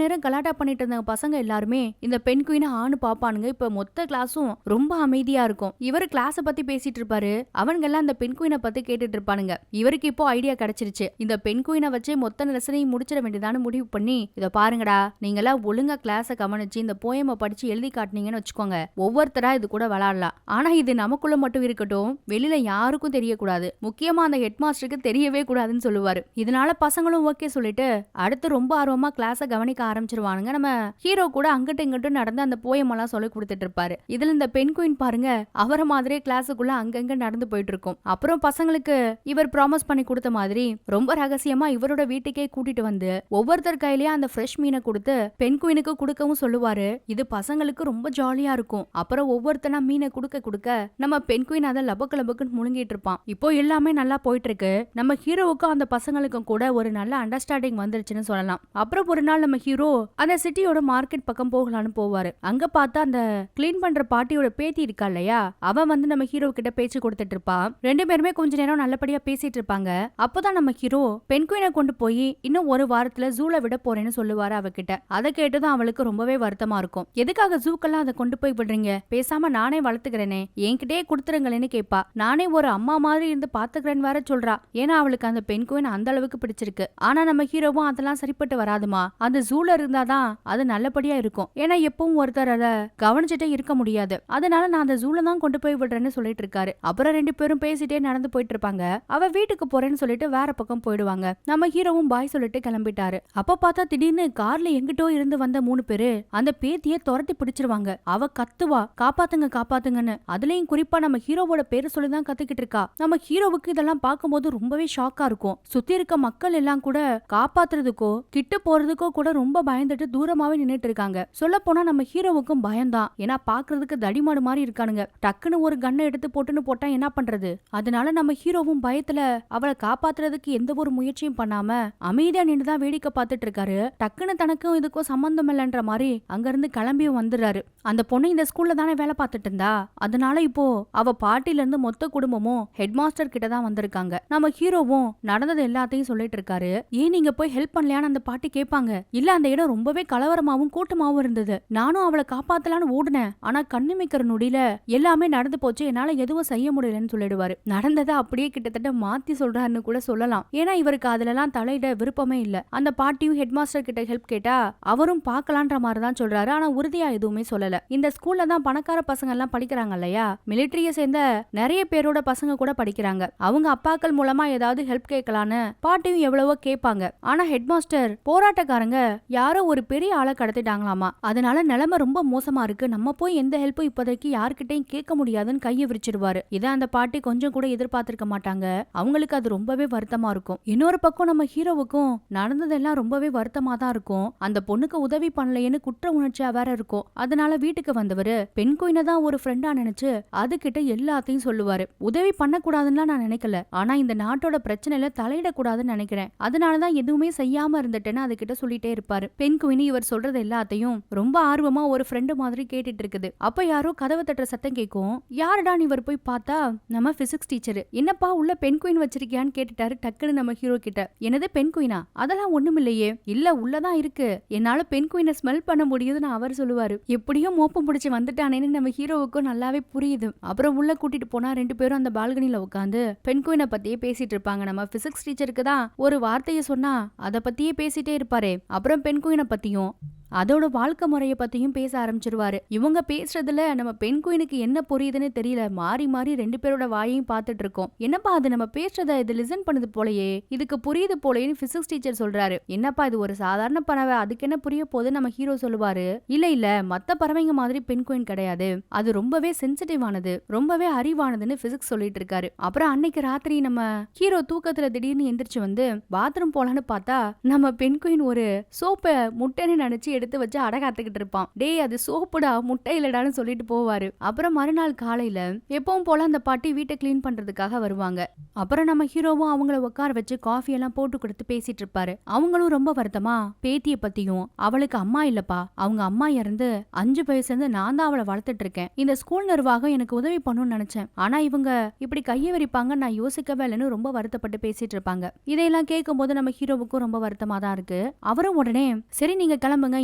நேரம் கலாட்டா பண்ணிட்டு இருந்த பசங்க எல்லாருமே இந்த பெண்குயினை ஆணு பாப்பானுங்க. இப்ப மொத்த கிளாஸும் ரொம்ப அமைதியா இருக்கும். இவர் கிளாஸ பத்தி பேசிட்டு இருப்பாரு. அவங்க எல்லாம் அந்த பெண்குயினை பத்தி கேட்டுட்டு இருப்பானுங்க. இவருக்கு இப்போ ஐடியா கிடைச்சிருச்சு. இந்த பெண்குயினை வச்சு மொத்த லெசனையும் முடிச்சிட வேண்டியதான்னு முடிவு பண்ணி, இத பாருங்கடா, நீங்க எல்லாம் ஒழுங்கா கிளாஸ கவனிச்சு இந்த போயமை படிச்சு எழுதி காட்டினீங்கன்னு வச்சுக்கோங்க, ஒவ்வொருத்தரா இது கூட விளையாடலாம். ஆனா இது நமக்குள்ள மட்டும் இருக்கட்டும், வெளியில யாருக்கும் தெரியக்கூடாது, முக்கியமா அந்த ஹெட் மாஸ்டருக்கு தெரியவே கூடாதுன்னு சொல்லுவாரு. இதனால பசங்களும் ஓகே சொல்லிட்டு அடுத்து ரொம்ப ஆர்வமா கிளாஸ கவனிக்க ஆரம்பிச்சிருவானுங்க. நம்ம ஹீரோ கூட அங்கிட்டு இங்கிட்டு நடந்து அந்த போயமெல்லாம் சொல்லி கொடுத்துட்டு இருப்பாரு. இதுல இந்த பெண்குயின் பாருங்க, அவரை மாதிரியே கிளாஸுக்குள்ள அங்கங்க நடந்து போயிட்டு இருக்கும். அப்புறம் பசங்களுக்கு இவர் ப்ராமிஸ் பண்ணி கொடுத்த மாதிரி ரொம்ப ரகசியமா இவரோட வீட்டுக்கே கூட்டிட்டு வந்து ஒவ்வொருத்தர் கையிலயே அந்த ஃப்ரெஷ் மீனை கொடுத்து பெண்குயினுக்கு கொடுக்கவும் சொல்லுவாரு. இது பசங்களுக்கு ரொம்ப ஜாலியா இருக்கும். அப்புறம் ஒவ்வொருத்தனா மீனை கொடுக்க கொடுக்க நம்ம பெண்குயின் அதை லபக்கு லபக்குன்னு முழுங்கிட்டு இருப்பான். இப்போ எல்லாமே நல்லா போயிட்டு இருக்கு. நம்ம ஹீரோவுக்கும் அந்த பசங்களுக்கும் கூட ஒரு நல்ல அண்டர்ஸ்டாண்டிங் வந்துருச்சுன்னு சொல்லலாம். அப்புறம் ஒரு நாள் நம்ம ஹீரோ அந்த சிட்டியோட மார்க்கெட் பக்கம் போகலான்னு போவாரு. அங்க பார்த்தா அந்த கிளீன் பண்ற பாட்டியோட பேத்தி இருக்கா இல்லையா, அவன் வந்து நம்ம ஹீரோ கிட்ட பேச்சு கொடுத்துட்டு இருப்பா. 2 பேருமே கொஞ்ச நேரம் நல்லபடியா பேசிட்டு இருப்பாங்க. அப்பதான் நம்ம ஹீரோ பெண்குயினை கொண்டு போய் இன்னும் ஒரு வாரத்துல ஜூல விட போறேன்னு சொல்லுவாரு அவகிட்ட. அதை கேட்டதும் அவளுக்கு ரொம்பவே வருத்தமா இருக்கும். எதுக்காக ஜூக்கெல்லாம் அதை கொண்டு போய் விடுறீங்க, பேசாம நானே வளர்த்துக்கிறேனே, என்கிட்டயே கொடுத்துருங்களேன்னு கேட்பா. நானே ஒரு அம்மா மாதிரி இருந்து பாத்துக்கிறேன்னு வேற சொல்றா. ஏன்னா அவளுக்கு அந்த பெண்குயின் அந்த அளவுக்கு பிடிச்சிருக்கு. ஆனா நம்ம ஹீரோவும் அதெல்லாம் சரிப்பட்டு வராதுமா, அந்த ஜூல இருந்தாதான் அது நல்லபடியா இருக்கும். ஏன்னா எப்பவும் ஒருத்தர் அதை கவனிச்சுட்டே இருக்க முடியாது. அதனால நான் அந்த ஜூல தான் கொண்டு போய் விடுறேன்னு சொல்லிட்டு இருக்காரு. அப்புறம் 2 பேரும் பேசிட்டே நடந்து போயிட்டு இருப்பாங்க. அவ வீட்டுக்கு போறேன்னு சொல்லிட்டு வேற பக்கம் போயிடுவாங்க. நம்ம ஹீரோவும் பாய் சொல்லிட்டு கிளம்பிட்டாரு. அப்ப பார்த்தா திடீர்னு கார்ல எங்கிட்டோ இருந்து வந்த 3 பேரு அந்த பேத்திய துரத்தி பிடிச்சிருவாங்க. அவ கத்துவா, காப்பாத்துங்க காப்பாத்துங்கன்னு. அதுலயும் குறிப்பா நம்ம ஹீரோவோட பேரு சொல்லிதான் கத்துக்கிட்டு இருக்கா. நம்ம ஹீரோவுக்கு இதெல்லாம் பார்க்கும்போது ரொம்பவே ஷாக்கா இருக்கும். சுத்தி இருக்க மக்கள் எல்லாம் கூட காப்பாத்துறதுக்கோ கிட்ட போறதுக்கோ கூட ரொம்ப பயந்துட்டு தூரமாவே நின்னுட்டு இருக்காங்க. சொல்ல போனா நம்ம ஹீரோவுக்கும் பயம்தான். ஏன்னா பாக்குறதுக்கு தடிமாடு மாதிரி இருக்கானுங்க. டக்குன்னு ஒரு கண்ணை எடுத்து போட்டுன்னு போட்டா என்ன பண்றது? அதனால நம்ம ஹீரோவும் பயத்துல அவளை காப்பாத்துறதுக்கு எந்த ஒரு முயற்சியும் பண்ணாம அமைதியா நின்றுதான் வேடிக்கை பார்த்துட்டு இருக்காரு. டக்குன்னு தனக்கும் இதுக்கும் சம்பந்தம் இல்லைன்ற மாதிரி அங்க இருந்து கிளம்பியும் வந்துடுறாரு. அந்த பொண்ணு இந்த ஸ்கூல்ல தானே வேலை பார்த்துட்டு இருந்தா, அதனால இப்போ அவ பாட்டில இருந்து மொத்த குடும்பமும் ஹெட் மாஸ்டர் கிட்ட தான் வந்திருக்காங்க. நம்ம ஹீரோவும் நடந்தது எல்லாத்தையும் சொல்லிட்டு இருக்காரு. ஏன் நீங்க போய் ஹெல்ப் பண்ணலையான்னு அந்த பாட்டி கேட்பாங்க. இல்ல, அந்த இடம் ரொம்பவே கலவரமாவும் கூட்டமாவும் இருந்தது. நானும் அவளை காப்பாத்தலான்னு ஓடுனேன். ஆனா கண்ணிமைக்கிற நொடியில எல்லாமே நடந்து போச்சு, என்னால எதுவும் செய்ய முடியலன்னு சொல்லிடுவாரு. நடந்ததை அப்படியே கிட்டத்தட்ட மாத்தி சொல்றாருன்னு கூட சொல்லலாம். ஏன்னா இவருக்கு அதுல எல்லாம் தலையிட விருப்பமே இல்ல. அந்த பாட்டியும் ஹெட் மாஸ்டர் கிட்ட ஹெல்ப் கேட்டா அவரும் பாக்கலான்ற மாதிரி தான் சொல்றாரு. ஆனா உறுதியா எதுவுமே சொல்லல. இந்த ஸ்கூல்ல தான் பணக்கார பசங்க எல்லாம் படிக்கிறாங்க இல்லையா, மிலிட்டரிய சேர்ந்த நிறைய பேரோட பசங்க கூட படிக்கிறாங்க. அவங்க அப்பாக்கள் மூலமா ஏதாவது ஹெல்ப் கேட்கலான்னு பாட்டியும் எவ்வளவோ கேட்பாங்க. ஆனா ஹெட் மாஸ்டர் போராட்டக்காரங்க யாரோ ஒரு பெரிய ஆளை கடத்திட்டாங்களாமா, அதனால நிலைமை ரொம்ப மோசமா இருக்கு, நம்ம போய் எந்த ஹெல்ப்பும் இப்போதைக்கு யார்கிட்டையும் கேட்க முடியாதுன்னு கையை விரிச்சிருவாரு. இதை அந்த பாட்டி கொஞ்சம் கூட எதிர்பார்த்திருக்க மாட்டாங்க. அவங்களுக்கு அது ரொம்பவே வருத்தமா இருக்கும். இன்னொரு பக்கம் நம்ம ஹீரோவுக்கும் நடந்ததெல்லாம் ரொம்பவே வருத்தமா தான் இருக்கும். அந்த பொண்ணுக்கு உதவி பண்ணலையேன்னு குற்ற உணர்ச்சியா வேற இருக்கும். அதனால வீட்டுக்கு வந்தவரு பெண் குயினை தான் ஒரு ஃப்ரெண்டா நினைச்சு அதுகிட்ட எல்லாத்தையும் சொல்லுவாரு. உதவி பண்ணக்கூடாதுன்னு நான் நினைக்கல, ஆனா இந்த நாட்டோட பிரச்சனையில தலையிடக்கூடாதுன்னு நினைக்கிறேன், அதனாலதான் எதுவுமே செய்யாம இருந்துட்டேன்னு அதுகிட்ட சொல்லிட்டே இருப்பாரு. பெண் குயின் இவர் சொல்றது எல்லாத்தையும் ரொம்ப ஆர்வமா ஒரு ஃப்ரெண்டு மாதிரி கேட்டுட்டு இருக்குது. அப்ப யாரோ கதவை தட்டுற சத்தம் கேட்கும். யாருடான்னு இவர் போய் பார்த்தா நம்ம பிசிக்ஸ் டீச்சர். என்னப்பா உள்ள பெண் குயின் வச்சிருக்கியான்னு கேட்டுட்டாரு டக்குன்னு நம்ம ஹீரோ கிட்ட. என்னது பெண் குயினா? அதெல்லாம் ஒண்ணும் இல்லையே. இல்ல உள்ளதான் இருக்கு, என்னால பெண் குயினை ஸ்மெல் பண்ண முடியுதுன்னு அவர் சொல்லுவாரு. எப்படியோ மோப்பம் பிடிச்சு வந்துட்டானேன்னு நம்ம ஹீரோவுக்கும் நல்லாவே புரியுது. அப்புறம் உள்ள கூட்டிட்டு போனா 2 பேரும் அந்த பால்கனில உட்காந்து பெண் குயினை பத்தியே பேசிட்டு இருப்பாங்க. நம்ம பிசிக்ஸ் டீச்சருக்கு தான் ஒரு வார்த்தையை சொன்னா அத பத்தியே பேசிட்டே இருப்பாரு. அப்புறம் பெண் குயினை பத்தியும் அதோட வாழ்க்கை முறைய பத்தியும் பேச ஆரம்பிச்சிருவாரு. இவங்க பேசுறதுல நம்ம பெண் குயினுக்கு என்ன புரியுதுன்னு தெரியல. மாறி மாறி 2 பேரோட வாயையும் பார்த்துட்டு இருக்கோம். என்னப்பா அது நம்ம பேசுறத இது லிசன் பண்ணுது போலயே, இதுக்கு புரியுது போலயேன்னு பிசிக்ஸ் டீச்சர் சொல்றாரு. என்னப்பா இது ஒரு சாதாரண பறவை, அதுக்கு என்ன புரிய போது நம்ம ஹீரோ சொல்லுவாரு. இல்ல மத்த பறவைங்க மாதிரி பெண் குயின் கிடையாது, அது ரொம்பவே சென்சிட்டிவானது, ரொம்பவே அறிவானதுன்னு பிசிக்ஸ் சொல்லிட்டு இருக்காரு. அப்புறம் அன்னைக்கு ராத்திரி நம்ம ஹீரோ தூக்கத்துல திடீர்னு எந்திரிச்சு வந்து பாத்ரூம் போலான்னு பார்த்தா நம்ம பெண் குயின் ஒரு சோப்பை முட்டைன்னு நினைச்சு எடுத்து வச்சு அடகாத்துக்கிட்டு இருப்பான். டேய் அது சோப்புடா முட்டை இல்லடான்னு சொல்லிட்டு போவாரு. அப்புறம் மறுநாள் காலையில எப்பவும் போல அந்த பாட்டி வீட்டை கிளீன் பண்றதுக்காக வருவாங்க. அப்புறம் நம்ம ஹீரோவும் அவங்கள உட்கார வச்சு காஃபி எல்லாம் போட்டு கொடுத்து பேசிட்டு இருப்பாரு. அவங்களும் ரொம்ப வருத்தமா பேத்திய பத்தியும், அவளுக்கு அம்மா இல்லப்பா, அவங்க அம்மா இறந்து 5 வயசுல இருந்து நான் தான் அவளை வளர்த்துட்டு இருக்கேன். இந்த ஸ்கூல் நிர்வாகம் எனக்கு உதவி பண்ணணும்னு நினைச்சேன், ஆனா இவங்க இப்படி கையை விரிப்பாங்க நான் யோசிக்கவே இல்லைன்னு ரொம்ப வருத்தப்பட்டு பேசிட்டு இருப்பாங்க. இதையெல்லாம் கேட்கும் போது நம்ம ஹீரோவுக்கும் ரொம்ப வருத்தமா தான் இருக்கு. அவரும் உடனே சரி நீங்க கிளம்புங்க,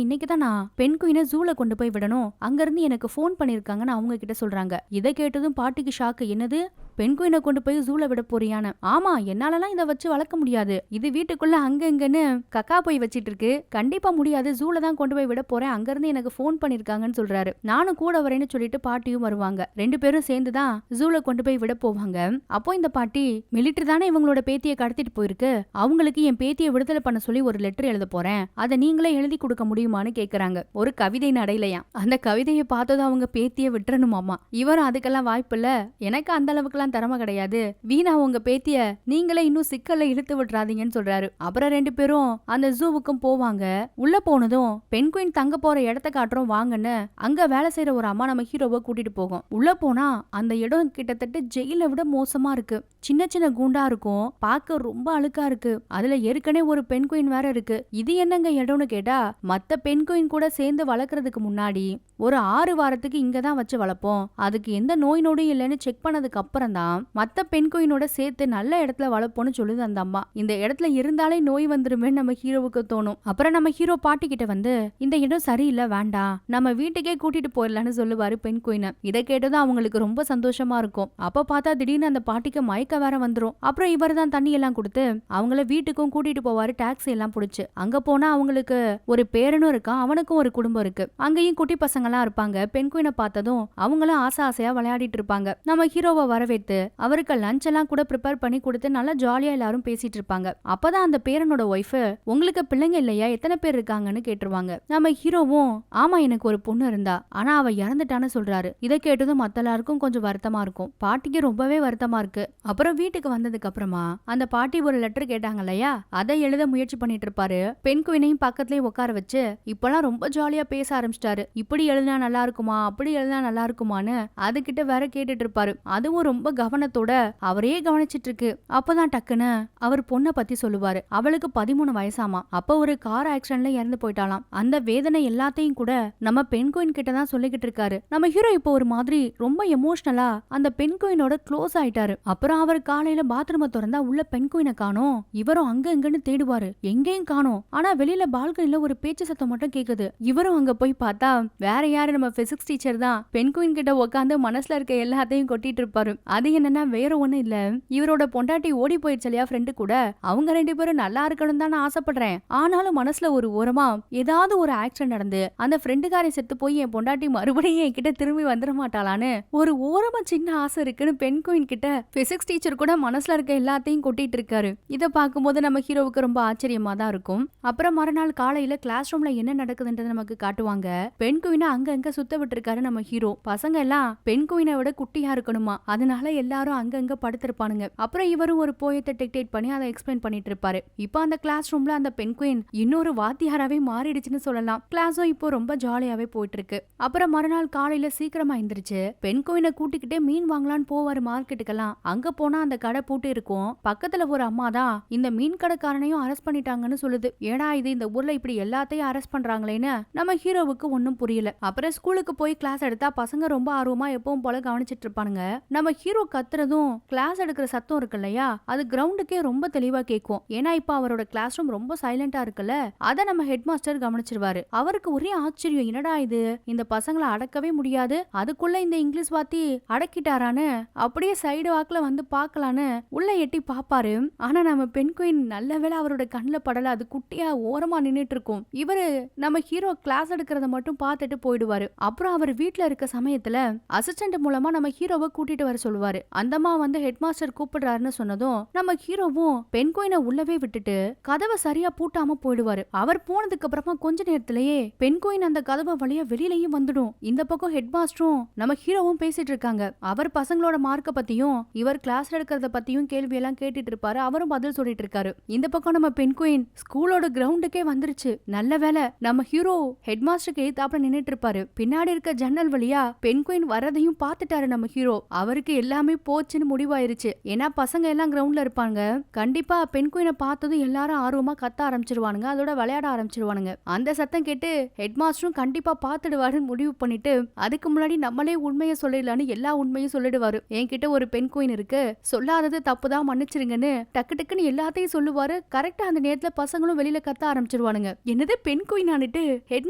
இன்னைக்கு தான் நான் பெண் குயினை ஜூல கொண்டு போய் விடணும், அங்க இருந்து எனக்கு போன் பண்ணிருக்காங்கன்னு அவங்க கிட்ட சொல்றாங்க. இதை கேட்டதும் பாட்டிக்கு ஷாக்கு. என்னது பெண் குயினை கொண்டு போய் ஜூல விட போறியான்னு? ஆமா என்னாலலாம் இதை வச்சு வளர்க்க முடியாது, இது வீட்டுக்குள்ள அங்க இங்கன்னு கக்கா போய் வச்சிட்டு இருக்கு, கண்டிப்பா முடியாது, ஜூல தான் கொண்டு போய் விட போறேன், அங்க இருந்து எனக்கு போன் பண்ணிருக்காங்கன்னு சொல்றாரு. நானும் கூட வரேன்னு சொல்லிட்டு பாட்டியும் வருவாங்க. 2 பேரும் சேர்ந்துதான் ஜூல கொண்டு போய் விட போவாங்க. அப்போ இந்த பாட்டி மிலிட்டரி தானே இவங்களோட பேத்தியை கடத்திட்டு போயிருக்கு, அவங்களுக்கு என் பேத்தியை விடுதலை பண்ண சொல்லி ஒரு லெட்டர் எழுத போறேன், அதை நீங்களே எழுதி கொடுக்க முடியுமான்னு கேக்குறாங்க. ஒரு கவிதை நடையிலையா. அந்த கவிதையை பார்த்ததும் அவங்க பேத்தியை விட்டுறணுமாமா. இவரும் அதுக்கெல்லாம் வாய்ப்பு இல்ல, எனக்கு அந்த அளவுக்கு திறமை கிடையாது, வீணா உங்க பேத்திய நீங்களே இன்னும் சிக்கல்ல இழுத்து விட்டுறாதீங்கன்னு சொல்றாரு. அப்புறம் 2 பேரும் அந்த ஜூவுக்கும் போவாங்க. உள்ள போனதும் பெண் குயின் தங்க போற இடத்த காட்டுறோம் வாங்கன்னு அங்க வேலை செய்யற ஒரு அம்மா நம்ம ஹீரோவை கூட்டிட்டு போகும். உள்ள போனா அந்த இடம் கிட்டத்தட்ட ஜெயில விட மோசமா இருக்கு. சின்ன சின்ன கூண்டா இருக்கும், பார்க்க ரொம்ப அழுக்கா இருக்கு. அதுல ஏற்கனவே ஒரு பெண் குயின் வேற இருக்கு. இது என்னங்க இடம்னு கேட்டா மத்த பெண் குயின் கூட சேர்ந்து வளர்க்கறதுக்கு முன்னாடி ஒரு 6 வாரத்துக்கு இங்கதான் வச்சு வளர்ப்போம், அதுக்கு எந்த நோய் நொடியும் இல்லைன்னு செக் பண்ணதுக்கு அப்புறம் தான் மத்த பெண் குயினோட சேர்த்து நல்ல இடத்துல வளர்ப்போம்னு சொல்லுது அந்த அம்மா. இந்த இடத்துல இருந்தாலே நோய் வந்துருமே நம்ம ஹீரோவுக்கு தோணும். அப்புறம் நம்ம ஹீரோ பாட்டி கிட்ட வந்து இந்த இடம் சரியில்லை வேண்டாம், நம்ம வீட்டுக்கே கூட்டிட்டு போயிடலான்னு சொல்லுவாரு பெண் குயினை. இதை கேட்டதும் அவங்களுக்கு ரொம்ப சந்தோஷமா இருக்கும். அப்ப பார்த்தா திடீர்னு அந்த பாட்டிக்கு மயக்க வேற வந்துரும். அப்புறம் இவர் தான் தண்ணி எல்லாம் கொடுத்து அவங்கள வீட்டுக்கும் கூட்டிட்டு போவாரு, டாக்ஸி எல்லாம் புடிச்சு. அங்க போனா அவங்களுக்கு ஒரு பேரனும் இருக்கான், அவனுக்கும் ஒரு குடும்பம் இருக்கு. அங்கேயும் குட்டி பசங்க எல்லாம் இருப்பாங்க. பெண் குயினை பார்த்ததும் அவங்களும் ஆசை ஆசையா விளையாடிட்டு இருப்பாங்க. நம்ம ஹீரோவை வரவேற்று அவருக்கு லஞ்ச் எல்லாம் கூட ப்ரிப்பேர் பண்ணி கொடுத்து நல்லா ஜாலியா எல்லாரும் பேசிட்டு இருப்பாங்க. அப்பதான் அந்த பேரனோட ஒய்ஃப் உங்களுக்கு பிள்ளைங்க இல்லையா, எத்தனை பேர் இருக்காங்கன்னு கேட்டுருவாங்க. நம்ம ஹீரோவும் ஆமா எனக்கு ஒரு பொண்ணு இருந்தா, ஆனா அவ இறந்துட்டான்னு சொல்றாரு. இதை கேட்டதும் மத்த எல்லாருக்கும் கொஞ்சம் வருத்தமா இருக்கும். பாட்டிக்கு ரொம்பவே வருத்தமா இருக்கு. அப்புறம் வீட்டுக்கு வந்ததுக்கு அப்புறமா அந்த பாட்டி ஒரு லெட்டர் கேட்டாங்க இல்லையா, அதை எழுத முயற்சி பண்ணிட்டு இருப்பாரு. பெண் குயினையும் பக்கத்துலயே உட்கார வச்சு இப்பெல்லாம் ரொம்ப ஜாலியா பேச ஆரம்பிச்சிட்டாரு. இப்படி எழுதினா நல்லா இருக்குமா, அப்படி எழுதினா நல்லா இருக்குமான்னு அதுகிட்ட வேற கேட்டுட்டு இருப்பாரு. அதுவும் ரொம்ப கவனத்தோட அவரே கவனிச்சிட்டு இருக்கு. அப்பதான் டக்குன்னு அவர் பொண்ணை பத்தி சொல்லுவாரு. அவளுக்கு 13 வயசாமா. அப்ப ஒரு கார் ஆக்சிடென்ட்ல இறந்து போயிட்டாலாம். அந்த வேதனை எல்லாத்தையும் கூட நம்ம பெண் குயின் கிட்ட தான் சொல்லிக்கிட்டு இருக்காரு. நம்ம ஹீரோ இப்போ ஒரு மாதிரி ரொம்ப எமோஷனலா அந்த பெண் குயினோட க்ளோஸ் ஆயிட்டாரு. அப்புறம் அவர் காலையில பாத்ரூமை திறந்தா உள்ள பெண் குயினை காணோம். இவரும் அங்க இங்கன்னு தேடுவாரு, எங்கேயும் காணோம். ஆனா வெளியில பால்கனில ஒரு பேச்சு சத்தம் மட்டும் கேக்குது. இவரும் அங்க போய் பார்த்தா வேற யாரு நம்ம பிசிக்ஸ் டீச்சர் தான் பெண் குயின் கிட்ட உட்காந்து மனசுல இருக்க எல்லாத்தையும் கொட்டிட்டு இருப்பாரு. அது என்னன்னா வேற ஒண்ணு இல்ல, இவரோட பொண்டாட்டி ஓடி போயிடுச்சு இல்லையா ஃப்ரெண்டு கூட, அவங்க 2 பேரும் நல்லா இருக்கணும் தான் நான் ஆசைப்படுறேன், ஆனாலும் மனசுல ஒரு ஓரமா ஏதாவது ஒரு ஆக்சிடென்ட் நடந்து அந்த ஃப்ரெண்டுக்காரை செத்து போய் என் பொண்டாட்டி மறுபடியும் என்கிட்ட திரும்பி வந்துட மாட்டாளான்னு ஒரு ஓரமா சின்ன ஆசை இருக்குன்னு பெண் குயின் கிட்ட பிசிக்ஸ் டீச்சர் கூட மனசுல இருக்க எல்லாத்தையும் கொட்டிட்டு இருக்காரு. இதை பார்க்கும்போது நம்ம ஹீரோவுக்கு ரொம்ப ஆச்சரியமா தான் இருக்கும். அப்புறம் மறுநாள் காலையில கிளாஸ் ரூம்ல என்ன நடக்குதுன்றதை நமக்கு காட்டுவாங்க. பெண் குயினை அங்க அங்க சுத்த விட்டு இருக்காரு நம்ம ஹீரோ. பசங்க எல்லாம் பெண் குயினை விட குட்டியா இருக்கணுமா, அதனால எல்லாரும் அங்கங்க படுத்திருப்பானுங்க. அப்புறம் இவரும் ஒரு போயத்தை டிக்டேட் பண்ணி அதை எக்ஸ்பிளைன் பண்ணிட்டு இருப்பாரு. இப்போ அந்த கிளாஸ் ரூம்ல அந்த பெண் குயின் இன்னொரு வாத்தியாராவே மாறிடுச்சுன்னு சொல்லலாம். கிளாஸும் இப்போ ரொம்ப ஜாலியாவே போயிட்டு இருக்கு. அப்புறம் மறுநாள் காலையில சீக்கிரமா எந்திரிச்சு பெண் குயினை கூட்டிக்கிட்டே மீன் வாங்கலான்னு போவாரு மார்க்கெட்டுக்கெல்லாம். அங்க போனா அந்த கடை பூட்டி இருக்கும். பக்கத்துல ஒரு அம்மா தான் இந்த மீன் கடைக்காரனையும் அரெஸ்ட் பண்ணிட்டாங்கன்னு சொல்லுது. ஏடா இது, இந்த ஊர்ல இப்படி எல்லாத்தையும் அரெஸ்ட் பண்றாங்களேன்னு நம்ம ஹீரோவுக்கு ஒன்னும் புரியல. அப்புறம் ஸ்கூலுக்கு போய் கிளாஸ் எடுத்தா பசங்க ரொம்ப ஆர்வமா எப்பவும் போல கவனிச்சிட்டு இருப்பானுங்க. நம்ம ஹீரோ கத்துறதும் கிளாஸ் எடுக்கிற சத்தம் இருக்கு இல்லையா, அது கிரவுண்டுக்கே ரொம்ப தெளிவா கேட்கும். ஏன்னா இப்ப அவரோட கிளாஸ் ரூம் ரொம்ப சைலண்டா இருக்குல்ல, அத நம்ம ஹெட் மாஸ்டர் கவனிச்சிருவாரு. அவருக்கு ஒரே ஆச்சரியம், என்னடா இது, இந்த பசங்களை அடக்கவே முடியாது, அதுக்குள்ள இந்த இங்கிலீஷ் வாத்தி அடக்கிட்டாரான்னு அப்படியே சைடு வாக்குல வந்து பாக்கலான்னு உள்ள எட்டி பாப்பாரு. ஆனா நம்ம பெண் குயின் நல்ல வேளை அவரோட கண்ணுல படல, அது குட்டியா ஓரமா நின்னுட்டு இருக்கும். இவரு நம்ம ஹீரோ கிளாஸ் எடுக்கிறத மட்டும் பார்த்துட்டு போயிடுவாரு. அப்புறம் அவர் வீட்டுல இருக்க சமயத்துல அசிஸ்டன்ட் மூலமா நம்ம ஹீரோவை கூட்டிட்டு வர சொல்லுவாரு. அந்தமா வந்து ஹெட் மாஸ்டர் கூப்பிடுறாருன்னு சொன்னதும் நம்ம ஹீரோவும் பெண் குயினை உள்ளவே விட்டுட்டு கதவை சரியா பூட்டாம போயிடுவாரு. அவர் போனதுக்கு அப்புறமா கொஞ்ச நேரத்திலேயே பெண் குயின் அந்த கதவை வழியா வெளியிலயும் வந்துடும். இந்த பக்கம் ஹெட் மாஸ்டரும் நம்ம ஹீரோவும் பேசிட்டு இருக்காங்க. அவர் பசங்களோட மார்க்க பத்தியும் இவர் கிளாஸ்ல எடுக்கிறத பத்தியும் கேள்வி எல்லாம் கேட்டுட்டு இருப்பாரு. அவரும் பதில் சொல்லிட்டு இருக்காரு. இந்த பக்கம் நம்ம பெண் குயின் ஸ்கூலோட கிரவுண்டுக்கே வந்துருச்சு. நல்ல வேலை நம்ம ஹீரோ ஹெட் மாஸ்டருக்கு எதிர்த்தாப்புல நின்னுட்டு இருப்பாரு. பின்னாடி இருக்க ஜன்னல் வழியா பெண் குயின் வரதையும் பாத்துட்டாரு நம்ம ஹீரோ. அவருக்கு எல்லாமே போச்சுன்னு முடிவாயிருச்சு. ஏன்னா பசங்க எல்லாம் கிரவுண்ட்ல இருப்பாங்க. கண்டிப்பா பெண் குயினை பார்த்ததும் எல்லாரும் ஆர்வமா கத்த ஆரம்பிச்சிருவானுங்க, அதோட விளையாட ஆரம்பிச்சிருவானுங்க. அந்த சத்தம் கேட்டு ஹெட் மாஸ்டரும் கண்டிப்பா பாத்துடுவாருன்னு முடிவு பண்ணிட்டு அதுக்கு முன்னாடி நம்மளே உண்மையை சொல்லிடலான்னு எல்லா உண்மையும் சொல்லிடுவாரு. என்கிட்ட ஒரு பெண் குயின் இருக்கு, சொல்லாதது தப்புதான், மன்னிச்சிருங்கன்னு டக்கு டக்குன்னு எல்லாத்தையும் சொல்லுவாரு. கரெக்டா அந்த நேரத்துல பசங்களும் வெளியில கத்த ஆரம்பிச்சிருவானுங்க. என்னது பெண் குயின் ஆனிட்டு ஹெட்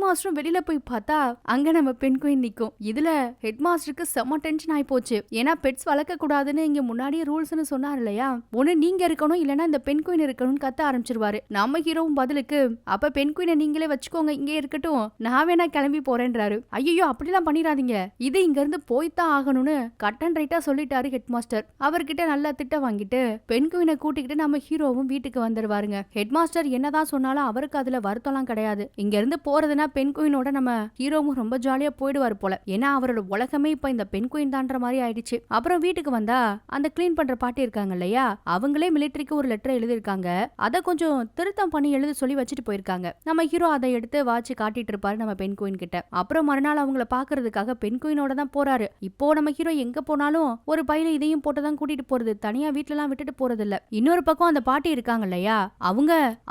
மாஸ்டரும் வெளியில போய் பார்த்தா அங்க நம்ம பெண் குயின் நிக்கும். இதுல ஹெட் மாஸ்டருக்கு செம்ம டென்ஷன் ஆயி போச்சு. ஏன்னா பெட்ஸ் வளர்க்க கூடாதுன்னு இங்க முன்னாடியே ரூல்ஸ்னு சொன்னார் இல்லையா, ஒண்ணு நீங்க இருக்கணும் இல்லன்னா இந்த பெண் குயின் இருக்கணும்னு கத்த ஆரம்பிச்சிருவாரு. நம்ம ஹீரோவும் பதிலுக்கு அப்ப பெண் குயினை நீங்களே வச்சுக்கோங்க, இங்கே இருக்கட்டும், நான் வேணா கிளம்பி போறேன்றாரு. ஐயோ அப்படிலாம் பண்ணிடாதீங்க, இது இங்க இருந்து போய்தான் ஆகணும்னு கட் அண்ட் ரைட்டா சொல்லிட்டாரு ஹெட் மாஸ்டர். அவர்கிட்ட நல்லா திட்ட வாங்கிட்டு பெண் குயினை கூட்டிக்கிட்டு நம்ம ஹீரோவும் வீட்டுக்கு வந்துருவாருங்க. ஹெட் மாஸ்டர் என்னதான் சொன்னாலும் அவருக்கு அதுல வருத்தம்லாம் கிடையாது. இங்க இருந்து போறதுன்னா பெண் குயினோட நம்ம ஹீரோவும் ரொம்ப ஜாலியா போயிடுவாரு போல. ஏன்னா அவரோட உலகமே இப்ப இந்த பெண் குயின் தான்ற மாதிரி ஆயிடுச்சு. அப்புறம் வீட்டுக்கு வந்தா அந்த கிளீன் பண்ற பாட்டி இருக்காங்க இல்லையா, அவங்களே மிலிட்டரிக்கு ஒரு லெட்டர் எழுதிருக்காங்க. அதை கொஞ்சம் திருத்தம் பண்ணி எழுத சொல்லி வச்சுட்டு போயிருக்காங்க. நம்ம ஹீரோ அதை எடுத்து வாட்சி காட்டிட்டு இருப்பாரு நம்ம பெண் குயின் கிட்ட. அப்புறம் மறுநாள் அவங்கள பாக்குறதுக்காக பெண் குயினோட தான் போறாரு. இப்போ நம்ம ஹீரோ எங்க போனாலும் ஒரு பையில இதையும் போட்டுதான் கூட்டிட்டு போறது, தனியா வீட்டுல எல்லாம் விட்டுட்டு போறது இல்ல. இன்னொரு பக்கம் அந்த பாட்டி இருக்காங்க இல்லையா,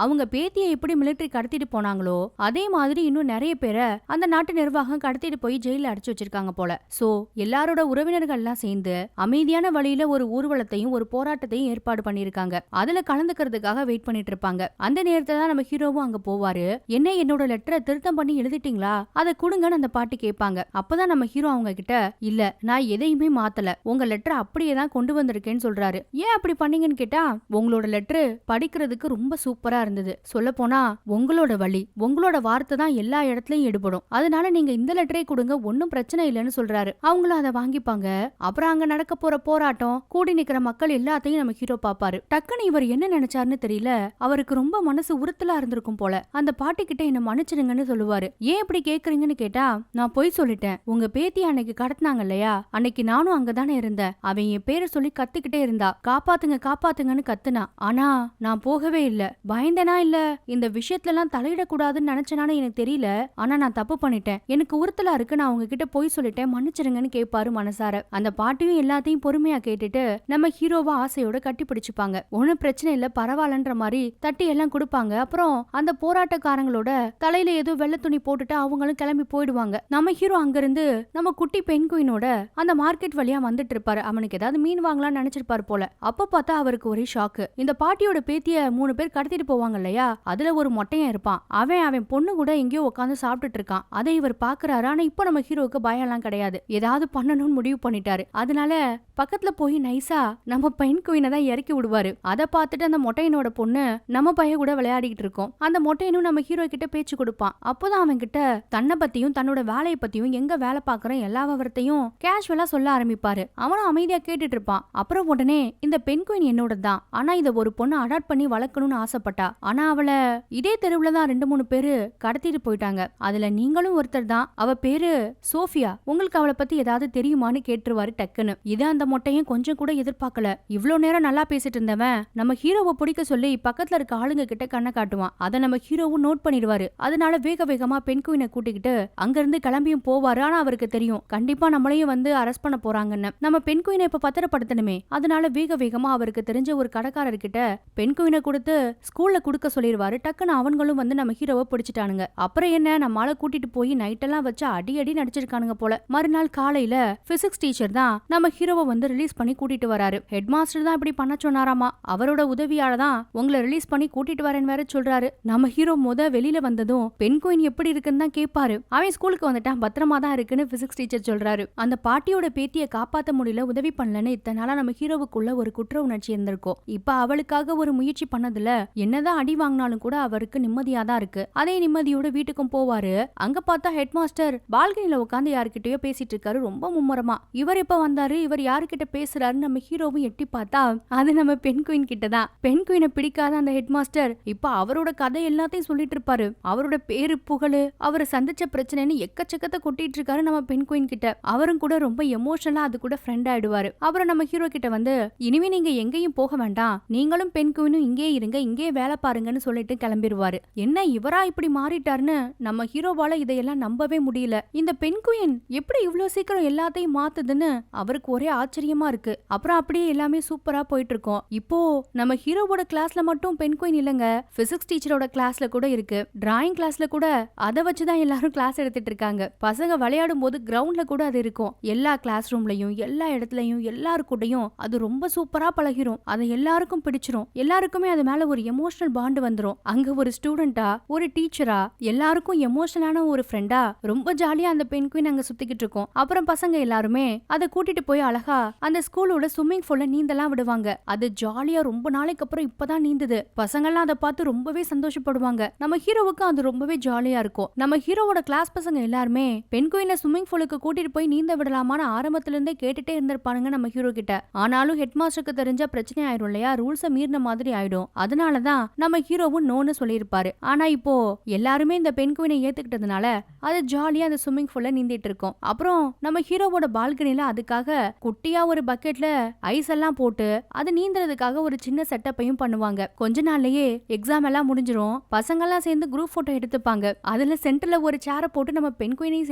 அவங்க பேத்தியை எப்படி மிலிட்டரி கடத்திட்டு போனாங்களோ அதே மாதிரி இன்னும் நிறைய பேரை அந்த நாட்டு நிர்வாகம் கடத்திட்டு போய் ஜெயில அடைச்சு வச்சிருக்காங்க போல. சோ எல்லாரோட உறவினர்கள் எல்லாம் சேர்ந்து அமைதியான வழியில ஒரு ஊர்வலத்தையும் ஒரு போராட்டத்தையும் ஏற்பாடு பண்ணிருக்காங்க. அதுல கலந்துக்கிறதுக்காக வெயிட் பண்ணிட்டு இருப்பாங்க. அந்த நேரத்துல தான் நம்ம ஹீரோவும் அங்க போவாரு. என்ன என்னோட லெட்டரை திருத்தம் பண்ணி எழுதிட்டீங்களா, அதை கொடுங்கன்னு அந்த பாட்டி கேட்பாங்க. அப்பதான் நம்ம ஹீரோ அவங்க கிட்ட இல்ல நான் எதையுமே மாத்தல, உங்க லெட்டரை அப்படியே தான் கொண்டு வந்திருக்கேன்னு சொல்றாரு. ஏன் அப்படி பண்ணீங்கன்னு கேட்டா உங்களோட லெட்டர் படிக்கிறதுக்கு ரொம்ப சூப்பரா இருந்தது, சொல்ல போனா உங்களோட வழி உங்களோட வார்த்தை தான் எல்லா இடத்துலயும் எடுபடும், அதனால நீங்க இந்த லெட்டரை கொடுங்க, ஒன்னும் பிரச்சனை இல்லைன்னு சொல்றாரு. அவங்களும் அதை வாங்கிப்பாங்க. அப்புறம் அங்க நடக்க போற போராட்டம், கூடி நிக்கிற மக்கள் எல்லாத்தையும் நம்ம ஹீரோ பாப்பாரு. டக்குன்னு இவர் என்ன நினைச்சாருன்னு தெரியல, அவருக்கு ரொம்ப மனசு உறுத்தலா இருந்திருக்கும் போல. அந்த பாட்டி கிட்ட என்ன மன்னிச்சிடுங்கன்னு சொல்லுவாரு. ஏன் இப்படி கேக்குறீங்கன்னு கேட்டா நான் போய் சொல்லிட்டேன், உங்க பேத்தி அன்னைக்கு கடத்தினாங்க இல்லையா, அன்னைக்கு நானும் அங்கதானே இருந்தேன், அவன் என் பேரை சொல்லி கத்துக்கிட்டே இருந்தா, காப்பாத்துங்க காப்பாத்துங்கன்னு கத்துனா, ஆனா நான் போகவே இல்ல. பயந்தனா இல்ல இந்த விஷயத்துல எல்லாம் தலையிடக்கூடாதுன்னு நினைச்சனானு எனக்கு தெரியல, ஆனா நான் தப்பு பண்ணிட்டேன், எனக்கு உறுத்தலா இருக்கு, நான் அவங்க கிட்ட போய் சொல்லிட்டேன், மன்னிச்சிருங்கன்னு கேட்பாரு மனசார. அந்த பாட்டியும் எல்லாத்தையும் பொறுமையா கேட்டுட்டு நம்ம ஹீரோவா ஆசையோட கட்டி பிடிச்சுப்பாங்க. ஒன்னும் பிரச்சனை இல்ல பரவாயில்லன்ற மாதிரி தட்டி எல்லாம் கொடுப்பாங்க. அப்புறம் அந்த போராட்டக்காரங்களோட தலையில ஏதோ வெள்ளை துணி போட்டுட்டு அவங்களும் கிளம்பி போயிடுவாங்க. நம்ம ஹீரோ அங்கிருந்து நம்ம குட்டி பெண் குயினோட அந்த மார்க்கெட் வழியா வந்துட்டு இருப்பாரு. அவனுக்கு ஏதாவது மீன் வாங்கலாம்னு நினைச்சிருப்பாரு போல. அப்ப பார்த்தா அவருக்கு ஒரே ஷாக்கு. இந்த பாட்டியோட பேத்திய 3 பேர் கடத்திட்டு போவாங்க இல்லையா, அதுல ஒரு மொட்டையன் இருப்பான். அவன் பொண்ணு கூட எங்கேயோ உட்காந்து சாப்பிட்டுட்டு இருக்கான். அதை இவர் பாக்குறாரு. ஆனா இப்ப நம்ம ஹீரோக்கு பயம் எல்லாம் கிடையாது, ஏதாவது பண்ணணும்னு முடிவு பண்ணிட்டாரு. அதனால பக்கத்துல போய் நைசா நம்ம பெண் குயினை தான் இறக்கி விடுவாரு. அதை பார்த்துட்டு அந்த மொட்டையனோட பொண்ணு நம்ம பைய கூட விளையாடிட்டு இருக்கோம். அந்த மொட்டையனும் நம்ம ஹீரோ கிட்ட பேச்சு கொடுப்பான். அப்போதான் அவன் கிட்ட தன்னை பத்தியும் தன்னோட வேலையை பத்தியும் எங்க வேலை பாக்குறோம் எல்லா விவரத்தையும் கேஷுவலா சொல்ல ஆரம்பிப்பாரு. அவனும் அமைதியா கேட்டுட்டு இருப்பான். அப்புறம் உடனே இந்த பெண் குயின் என்னோட தான், ஆனா இத ஒரு பொண்ணு அடாப்ட் பண்ணி வளர்க்கணும்னு ஆசைப்பட்டா, ஆனா அவளை இதே தெருவுல தான் 2-3 பேரு கடத்திட்டு போயிட்டாங்க, அதுல நீங்களும் ஒருத்தர் தான், அவ பேரு சோஃபியா, உங்களுக்கு அவளை பத்தி ஏதாவது தெரியுமான்னு கேட்டுருவாரு டக்குன்னு. இத இத அந்த மொட்டையும் கொஞ்சம் கூட எதிர்பார்க்கல. இவ்ளோ நேரம் நல்லா பேசிட்டு இருந்தவன் நம்ம ஹீரோவை பிடிக்க சொல்லி பக்கத்துல இருக்க ஆளுங்க கிட்ட கண்ணை காட்டுவான். அதை நம்ம ஹீரோவும் நோட் பண்ணிடுவாரு. அதனால வேக வேகமா பெண் குயினை கூட்டிக்கிட்டு அங்க இருந்து கிளம்பியும் போவாரு. ஆனா அவருக்கு தெரியும் கண்டிப்பா நம்மளையும் வந்து அரெஸ்ட் பண்ண போறாங்கன்னு. நம்ம பெண் குயினை இப்ப பத்திரப்படுத்தணுமே. அதனால வேக வேகமா அவருக்கு தெரிஞ்ச ஒரு கடைக்காரர்கிட்ட பெண் குயினை கொடுத்து ஸ்கூல்ல குடுக்க சொல்லிடுவாரு. டக்குன்னு அவங்களும் வந்து நம்ம ஹீரோவை பிடிச்சிட்டானுங்க. அப்புறம் என்ன நம்மால கூட்டிட்டு போய் நைட் எல்லாம் வச்சு அடி அடி நடிச்சிருக்கானுங்க போல. மறுநாள் காலையில பிசிக்ஸ் டீச்சர் தான் நம்ம ஹீரோவை வந்து ரிலீஸ் பண்ணி கூட்டிட்டு வராரு. ஹெட் மாஸ்டர் தான் இப்படி பண்ண சொன்னாராமா. அவரோட உதவியால தான் உங்களை ரிலீஸ் பண்ணி கூட்டிட்டு வரேன்னு வேற சொல்றாரு. நம்ம ஹீரோ வெளியில வந்ததும் பெண் குயின் எப்படி இருக்குன்னு தான் கேட்பாரு. அவன் ஸ்கூலுக்கு வந்துட்டான், பத்திரமா தான் இருக்குன்னு பிசிக்ஸ் டீச்சர் சொல்றாரு. அந்த பாட்டியோட பேத்தியை காப்பாத்த முடியல, உதவி பண்ணலன்னு இத்தனை நாளா நம்ம ஹீரோவுக்குள்ள ஒரு குற்ற உணர்ச்சி இருந்திருக்கும். இப்ப அவளுக்காக ஒரு முயற்சி பண்ணதுல என்னதான் அடி வாங்கினாலும் கூட அவருக்கு நிம்மதியா தான் இருக்கு. அதே நிம்மதியோட வீட்டுக்கும் போவாரு. அங்க பார்த்தா ஹெட் மாஸ்டர் பால்கனில உட்காந்து யாருக்கிட்டயோ பேசிட்டு இருக்காரு ரொம்ப மும்மரமா. இவர் எப்ப வந்தாரு, இவர் யாருக்கிட்ட பேசுறாருன்னு நம்ம ஹீரோவும் எட்டி பார்த்தா அது நம்ம பெண் குயின் கிட்ட தான். பெண் குயினை பிடிக்காத அந்த ஹெட் மாஸ்டர் இப்ப அவரோட கதை எல்லாத்தையும் சொல்லிட்டு இருப்பாரு. அவரோட பேரு புகழு, அவரை சந்திச்ச பிரச்சனைன்னு எக்கச்சக்கத்தை கொட்டிட்டு இருக்காரு நம்ம பெண் குயின் கிட்ட. அவரும் கூட ரொம்ப எமோஷனலா அது கூட ஃப்ரெண்ட் ஆயிடுவாரு. அப்புறம் நம்ம ஹீரோ கிட்ட வந்து இனிமே நீங்க எங்கேயும் போக வேண்டாம், நீங்களும் பெண் குயினும் இங்கே இருங்க, இங்கே வேலை பாருங்கன்னு சொல்லிட்டு கிளம்பிடுவாரு. என்ன இவரா இப்படி மாறிட்டாருன்னு நம்ம ஹீரோவால இதையெல்லாம் நம்பவே முடியல. இந்த பெண் குயின் எப்படி இவ்வளவு சீக்கிரம் எல்லாத்தையும் மாத்துதுன்னு அவருக்கு ஒரே ஆச்சரியமா இருக்கு. அப்புறம் அப்படியே எல்லாமே சூப்பரா போயிட்டு இருக்கோம். இப்போ நம்ம ஹீரோவோட கிளாஸ்ல மட்டும் பெண் குயின் இல்லங்க, பிசிக்ஸ் டீச்சரோட கிளாஸ்ல கூட இருக்கு. டிராயிங் கிளாஸ்ல கூட அதை வச்சுதான் எல்லாரும் கிளாஸ் எடுத்துட்டு இருக்காங்க. பசங்க விளையாடும் போது கிரவுண்ட்ல கூட அது இருக்கும். எல்லா கிளாஸ் ரூம்லயும் எல்லா இடத்துலயும் எல்லாரு கூடயும் அது ரொம்ப சூப்பரா பழகிரும். அதை எல்லாருக்கும் பிடிச்சிரும். எல்லாருக்குமே அது மேல ஒரு எமோஷனல் பாண்ட் வந்துரும். அங்க ஒரு ஸ்டூடெண்டா ஒரு டீச்சரா எல்லாருக்கும் எமோஷனலான ஒரு ஃப்ரெண்டா ரொம்ப ஜாலியா அந்த பெண் குயின் அங்க சுத்திக்கிட்டு இருக்கும். அப்புறம் பசங்க எல்லாருமே அதை கூட்டிட்டு போய் அழகா அந்த ஸ்கூலோட ஸ்விம்மிங் பூல்ல நீந்தலாம் விடுவாங்க. அது ஜாலியா ரொம்ப நாளைக்கு அப்புறம் இப்பதான் நீந்துது. பசங்கெல்லாம் அதை பார்த்து ரொம்பவே சந்தோஷப்படுவாங்க. நம்ம ஹீரோவுக்கு அது ரொம்பவே ஜாலியா இருக்கும். நம்ம ஹீரோவோட கிளாஸ் பசங்க எல்லாருமே பெண் குயினை ஸ்விம்மிங் பூலுக்கு கூட்டிட்டு போய் நீந்த விடலாமான்னு ஆரம்பத்துல இருந்தே கேட்டுட்டே இருந்திருப்பானுங்க நம்ம ஹீரோ கிட்ட. ஆனாலும் ஹெட் மாஸ்டருக்கு தெரிஞ்சா பிரச்சனை ஆயிடும் இல்லையா, ரூல்ஸ மீறின மாதிரி ஆயிடும். அதனாலதான் நம்ம ஹீரோவும் நோன்னு சொல்லியிருப்பாரு. ஆனா இப்போ எல்லாருமே இந்த பெண் குயினை ஏத்துக்கிட்டதுனால அது ஜாலியா அந்த ஸ்விம்மிங் பூல்ல நீந்திட்டு இருக்கும். அப்புறம் நம்ம ஹீரோவோட பால்கனில அதுக்காக குட்டியா ஒரு பக்கெட்ல ஐஸ் எல்லாம் போட்டு அது நீந்துறதுக்காக ஒரு சின்ன செட்டப்பையும் பண்ணுவாங்க. கொஞ்ச நாள்லயே எக்ஸாம் எல்லாம் முடிஞ்சிரும். பசங்க எல்லாம் சேர்ந்து குரூப் போட்டோ எடுத்துப்பாங்க. அதுல சென்டர்ல ஒரு சேரை போட்டு நம்ம பெண் குயினையும்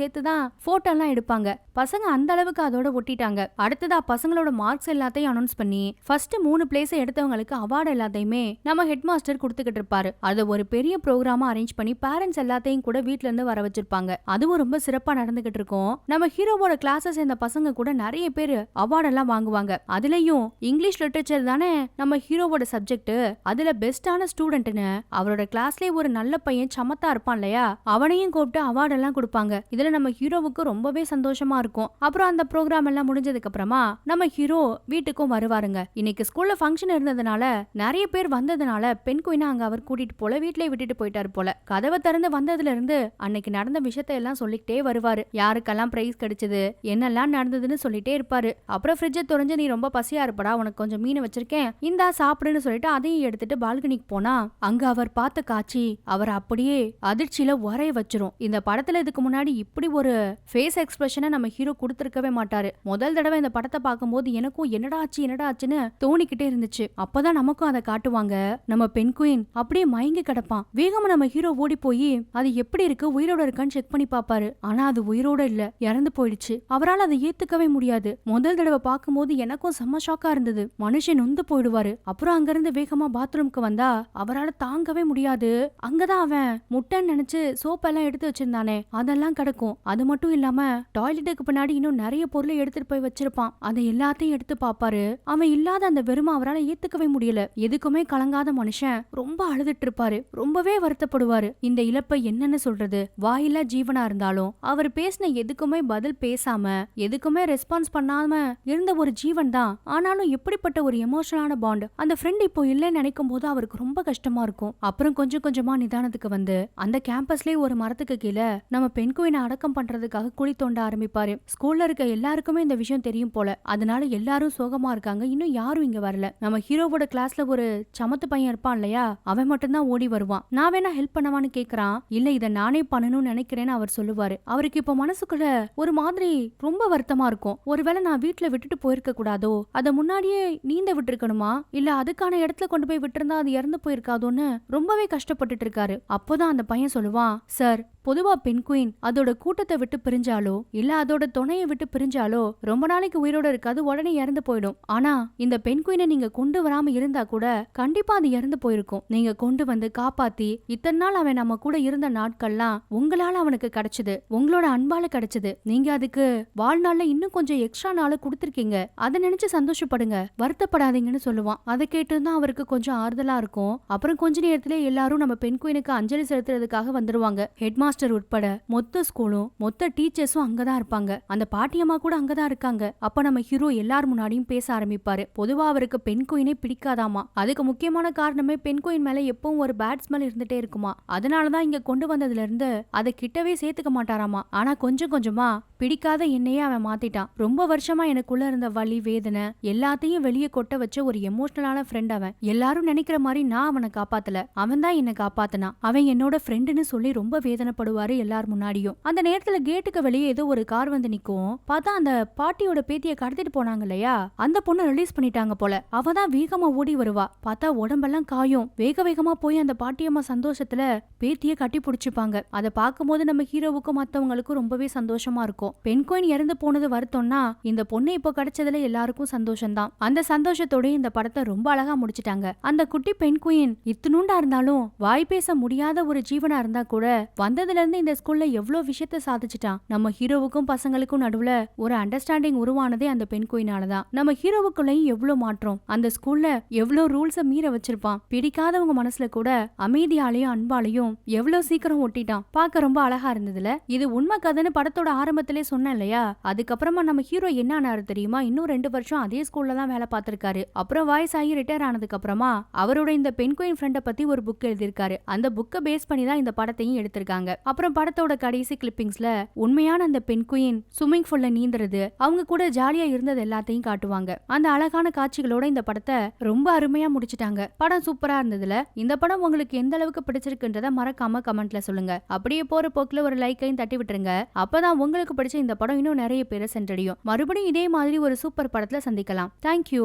சேர்த்துதான் போட்டோ எல்லாம் எடுப்பாங்க. பசங்க அந்த அளவுக்கு அதோட ஒட்டிட்டாங்க. அடுத்ததா பசங்களோட மார்க்ஸ் எல்லாத்தையும் அனௌன்ஸ் பண்ணி ஃபர்ஸ்ட் 3 பிளேஸ் எடுத்தவங்களுக்கு அவார்டு எல்லாத்தையுமே நம்ம ஹெட் மாஸ்டர் கொடுத்துக்கிட்டு இருப்பாரு. அது ஒரு பெரிய ப்ரோக்ராமா அரேஞ்ச் பண்ணி பேரண்ட்ஸ் எல்லாத்தையும் கூட வீட்ல இருந்து வர வச்சிருப்பாங்க. அதுவும் ரொம்ப சிறப்பா நடந்துகிட்டு இருக்கும். நம்ம ஹீரோவோட கிளாஸஸ் சேர்ந்த பசங்க கூட நிறைய பேர் அவார்ட் எல்லாம் வாங்குவாங்க. அதுலயும் இங்கிலீஷ் லிட்டரேச்சர் தானே நம்ம ஹீரோவோட சப்ஜெக்ட். அதுல பெஸ்டான ஸ்டூடெண்ட்னு அவரோட கிளாஸ்லயே ஒரு நல்ல பையன் சமத்தா இருப்பான் இல்லையா, அவனையும் கூப்பிட்டு அவார்ட் எல்லாம் கொடுப்பாங்க. இதுல நம்ம ஹீரோவுக்கு ரொம்பவே சந்தோஷமா இருக்கும். அப்புறம் அந்த ப்ரோக்ராம் எல்லாம் முடிஞ்சதுக்கு அப்புறமா நம்ம ஹீரோ வீட்டுக்கும் வருவாருங்க. இன்னைக்கு ஸ்கூல்ல ஃபங்க்ஷன் இருந்ததுனால நிறைய பேர் வந்ததுனால பெண் குயினை அங்க அவர் கூட்டிட்டு போல வீட்லயே விட்டுட்டு போயிட்டாரு போல. கதவை திறந்து வந்ததுல இருந்து அன்னைக்கு நடந்த விஷயத்தை எல்லாம் சொல்லிக்கிட்டே வருவாரு. யாருக்கெல்லாம் பிரைஸ் கிடைச்சது, என்னெல்லாம் நடந்ததுன்னு சொல்லிட்டே இருப்பாரு. அப்புறம் ஃப்ரிட்ஜை திறந்து நீ ரொம்ப பசியா இருப்படா, உனக்கு கொஞ்சம் மீன் வச்சிருக்கேன் இந்தா சாப்பிடுன்னு சொல்லிட்டு அதையும் எடுத்துட்டு பால்கனிக்கு போனா அங்க அவர் பார்த்த காட்சி அவர் அப்படியே அதிர்ச்சியில உரைய வச்சிரும். இந்த படத்துல இதுக்கு முன்னாடி இப்படி ஒரு ஃபேஸ் எக்ஸ்பிரஷனை நம்ம ஹீரோ கொடுத்திருக்கவே மாட்டாரு. முதல் தடவை இந்த படத்தை பார்க்கும்போது எனக்கும் என்னடா ஆச்சுன்னு தோணிக்கிட்டே இருந்துச்சு. அப்பதான் நமக்கும் அதை காட்டுவாங்க. நம்ம பெண் குயின் அப்படியே மயங்கி கிடப்பான். வேகமா நம்ம ஹீரோ ஓடி போய் அது எப்படி இருக்கு, உயிரோட இருக்கான்னு செக் பண்ணி பாப்பாரு. ஆனா அது உயிரோட இல்ல, இறந்து போயிடுச்சு. அவரால் அதை ஏத்துக்கவே முடியாது. முதல் தடவை பார்க்கும்போது எனக்கும் செம்ம ஷாக்கா இருந்தது. மனுஷன் நொந்து போயிடுவாரு. அப்புறம் அங்கிருந்து வேகமா பாத்ரூம்க்கு வந்தா அவரால் தாங்கவே முடியாது. அங்கதான் அவன் முட்டைன்னு நினைச்சு சோப் எல்லாம் எடுத்து வச்சிருந்தானே அதெல்லாம் கிடக்கும். அது மட்டும் இல்லாம டாய்லெட்டுக்கு பின்னாடி இன்னும் நிறைய பொருளை எடுத்துட்டு போய் வச்சிருப்பான். அதை எல்லாத்தையும் எடுத்து பாப்பாரு. அவன் இல்லாத அந்த வெறுமை அவரால் ஏத்துக்கவே முடியல. எதுக்குமே கலங்காத மனுஷன் ரொம்ப அழுதுட்டு இருப்பாரு. ரொம்பவே வருத்தப்படுவாரு. இந்த இழப்பை என்னன்னு சொல்றது, வாயில்லா ஜீவனா இருந்தாலும் அவர் பேசின எதுக்குமே பதில் பேசாம எதுக்குமே ரெஸ்பான்ஸ் பண்ணாம இருந்த ஒரு ஜீவன் தான். ஆனாலும் எப்படிப்பட்ட ஒரு எமோஷனலான பாண்ட். அந்த ஃப்ரெண்ட் இப்போ இல்லைன்னு நினைக்கும் போது அவருக்கு ரொம்ப கஷ்டமா இருக்கும். அப்புறம் கொஞ்சம் கொஞ்சமா நிதானத்துக்கு வந்து அந்த கேம்பஸ்லயே ஒரு மரத்துக்கு கீழே நம்ம பெண் குயினை அடக்கம் பண்றதுக்காக குழி தோண்ட ஆரம்பிப்பாரு. ஸ்கூல்ல இருக்க எல்லாருக்குமே இந்த விஷயம் தெரியும் போல. அதனால எல்லாரும் சோகமா இருக்காங்க. இன்னும் யாரும் இங்க வரல. நம்ம ஹீரோவோட கிளாஸ்ல ஒரு சமத்து பையன் இருப்பான் இல்லையா, அவன் மட்டும் தான் ஓடி வருவான். நான் வேணா ஹெல்ப் பண்ணவான்னு கேக்குறான். இல்ல இதை நானே பண்ணணும்னு நினைக்கிறேன்னு அவர் சொல்லுவாரு. அவருக்கு இப்ப மனசுக்குள்ள ஒரு மாதிரி ரொம்ப வருத்தமா இருக்கும். ஒருவேளை நான் வீட்டுல விட்டுட்டு போயிருக்க கூடாதோ, அத முன்னாடியே நீந்த விட்டுருக்கணுமா, இல்ல அதுக்கான இடத்துல கொண்டு போய் விட்டுருந்தா அது இறந்து போயிருக்காதோன்னு ரொம்பவே கஷ்டப்பட்டுட்டு இருக்காரு. அப்போதான் அந்த பையன் சொல்லுவான், சார், பொதுவா பென்குயின் அதோட கூட்டத்தை விட்டு பிரிஞ்சாலோ இல்ல அதோட துணையை விட்டு பிரிஞ்சாலோ ரொம்ப நாளைக்கு உயிரோட இருக்காது, உடனே இறந்து போயிடும். ஆனா இந்த பென்குயினை நீங்க கொண்டு வராம இருந்தா கூட கண்டிப்பா அது இறந்து போயிருக்கும். நீங்க கொண்டு வந்து காப்பாத்தி இத்தனை நாள் அவன் நம்ம கூட இருந்த நாட்கள்லாம் உங்களால அவனுக்கு கிடைச்சது, உங்களோட அன்பால கிடைச்சது. நீங்க அதுக்கு வாழ்நாள்ல இன்னும் கொஞ்சம் எக்ஸ்ட்ரா நாள் கொடுத்திருக்கீங்க. அதை நினைச்சு சந்தோஷப்படுங்க, வருத்தப்படாதீங்கன்னு சொல்லுவான். அதை கேட்டுதான் அவருக்கு கொஞ்சம் ஆறுதலா இருக்கும். அப்புறம் கொஞ்ச நேரத்திலே எல்லாரும் நம்ம பென்குயினுக்கு அஞ்சலி செலுத்துறதுக்காக வந்துருவாங்க. ஹெட் மாஸ்டர் உட்பட மொத்த ஸ்கூலும் மொத்த டீச்சர்ஸும் அங்கதான் இருப்பாங்க. அந்த பாட்டியம்மா கூட அங்கதான் இருக்காங்க. அப்ப நம்ம ஹீரோ எல்லார் முன்னாடியும் பேச ஆரம்பிப்பாரு. பொதுவா அவருக்கு பென்குயினே பிடிக்காதாமா. அதுக்கு முக்கியமான காரணமே பென்குயின் மேல எப்பவும் ஒரு பேட் ஸ்மெல் இருந்துட்டே இருக்குமா. அதனாலதான் இங்க கொண்டு வந்ததுல இருந்து அதை கிட்டவே சேர்த்துக்க மாட்டாராமா. ஆனா கொஞ்சம் கொஞ்சமா பிடிக்காத என்னையே அவன் மாத்திட்டான். ரொம்ப வருஷமா எனக்குள்ள இருந்த வலி வேதனை எல்லாத்தையும் வெளியே கொட்ட வச்ச ஒரு எமோஷனலான ஃப்ரெண்ட் அவன். எல்லாரும் நினைக்கிற மாதிரி நான் அவனை காப்பாத்தல, அவன் தான் என்ன காப்பாத்தினான். அவன் என்னோட ஃப்ரெண்டுன்னு சொல்லி ரொம்ப வேதனைப்படுவாரு எல்லார் முன்னாடியும். அந்த நேரத்துல கேட்டுக்கு வெளியே ஏதோ ஒரு கார் வந்து நிக்கும். பார்த்தா அந்த பாட்டியோட பேத்திய கடத்திட்டு போனாங்க இல்லையா, அந்த பொண்ணு ரிலீஸ் பண்ணிட்டாங்க போல. அவ தான் வேகமா ஓடி வருவா. பார்த்தா உடம்பெல்லாம் காயும். வேக வேகமா போய் அந்த பாட்டியம்மா சந்தோஷத்துல பேத்திய கட்டி பிடிச்சுப்பாங்க. அதை பார்க்கும்போது நம்ம ஹீரோவுக்கும் மத்தவங்களுக்கும் ரொம்பவே சந்தோஷமா இருக்கும். பென்குயின் இறந்து போனது வருத்தம்னா இந்த பொண்ணு இப்போ கிடைச்சதுல எல்லாருக்கும் சந்தோஷம்தான். அந்த சந்தோஷத்தோட இந்த படத்தை ரொம்ப அழகா முடிச்சிட்டாங்க. அந்த குட்டி பென்குயின் இத்தினூண்டா இருந்தாலும் வாய் பேச முடியாத ஒரு ஜீவனா இருந்தா கூட வந்ததுல இருந்து இந்த ஸ்கூல்ல எவ்வளவு விஷயத்த சாதிச்சுட்டான். நம்ம ஹீரோவுக்கும் பசங்களுக்கும் நடுவுல ஒரு அண்டர்ஸ்டாண்டிங் உருவானதே அந்த பென்குயினாலதான். நம்ம ஹீரோவுக்குள்ளயும் எவ்வளவு மாற்றம், அந்த ஸ்கூல்ல எவ்வளவு ரூல்ஸ மீற வச்சிருப்பான். பிடிக்காதவங்க மனசுல கூட அமைதியாலையும் அன்பாலையும் எவ்வளவு சீக்கிரம் ஒட்டிட்டான். பார்க்க ரொம்ப அழகா இருந்ததுல. இது உண்மை கதைன்னு படத்தோட ஆரம்பத்திலே சொன்னேன் இல்லையா. அதுக்கப்புறமா நம்ம ஹீரோ என்ன ஆனாரு தெரியுமா, இன்னும் 2 வருஷம் அதே ஸ்கூல்ல தான் வேலை பார்த்திருக்காரு. அப்புறம் வயசாகி ரிட்டையர் ஆனதுக்கு அப்புறமா அவரோட இந்த பென்குயின் ஃப்ரெண்ட பத்தி ஒரு புக் எழுதியிருக்காரு. அந்த புக்கை பேஸ் பண்ணி தான் இந்த படத்தையும் எடுத்திருக்காங்க. அப்புறம் படத்தோட கடைசி கிளிப்பிங்ஸ்ல உண்மையான அந்த பென்குயின் ஸ்விம்மிங் பூல்ல நீந்துறது, அவங்க கூட ஜாலியா இருந்தது எல்லாத்தையும் காட்டுவாங்க. அந்த அழகான காட்சிகளோட இந்த படத்தை ரொம்ப அருமையா முடிச்சிட்டாங்க. படம் சூப்பரா இருந்ததுல. இந்த படம் உங்களுக்கு எந்த அளவுக்கு பிடிச்சிருக்குன்றத மறக்காம கமெண்ட்ல சொல்லுங்க. அப்படியே போற போக்குல ஒரு லைக்கையும் தட்டி விட்டுருங்க. அப்பதான் உங்களுக்கு பிடிச்ச இந்த படம் இன்னும் நிறைய பேரை சென்றடையும். மறுபடியும் இதே மாதிரி ஒரு சூப்பர் படத்துல சந்திக்கலாம். தேங்க்யூ.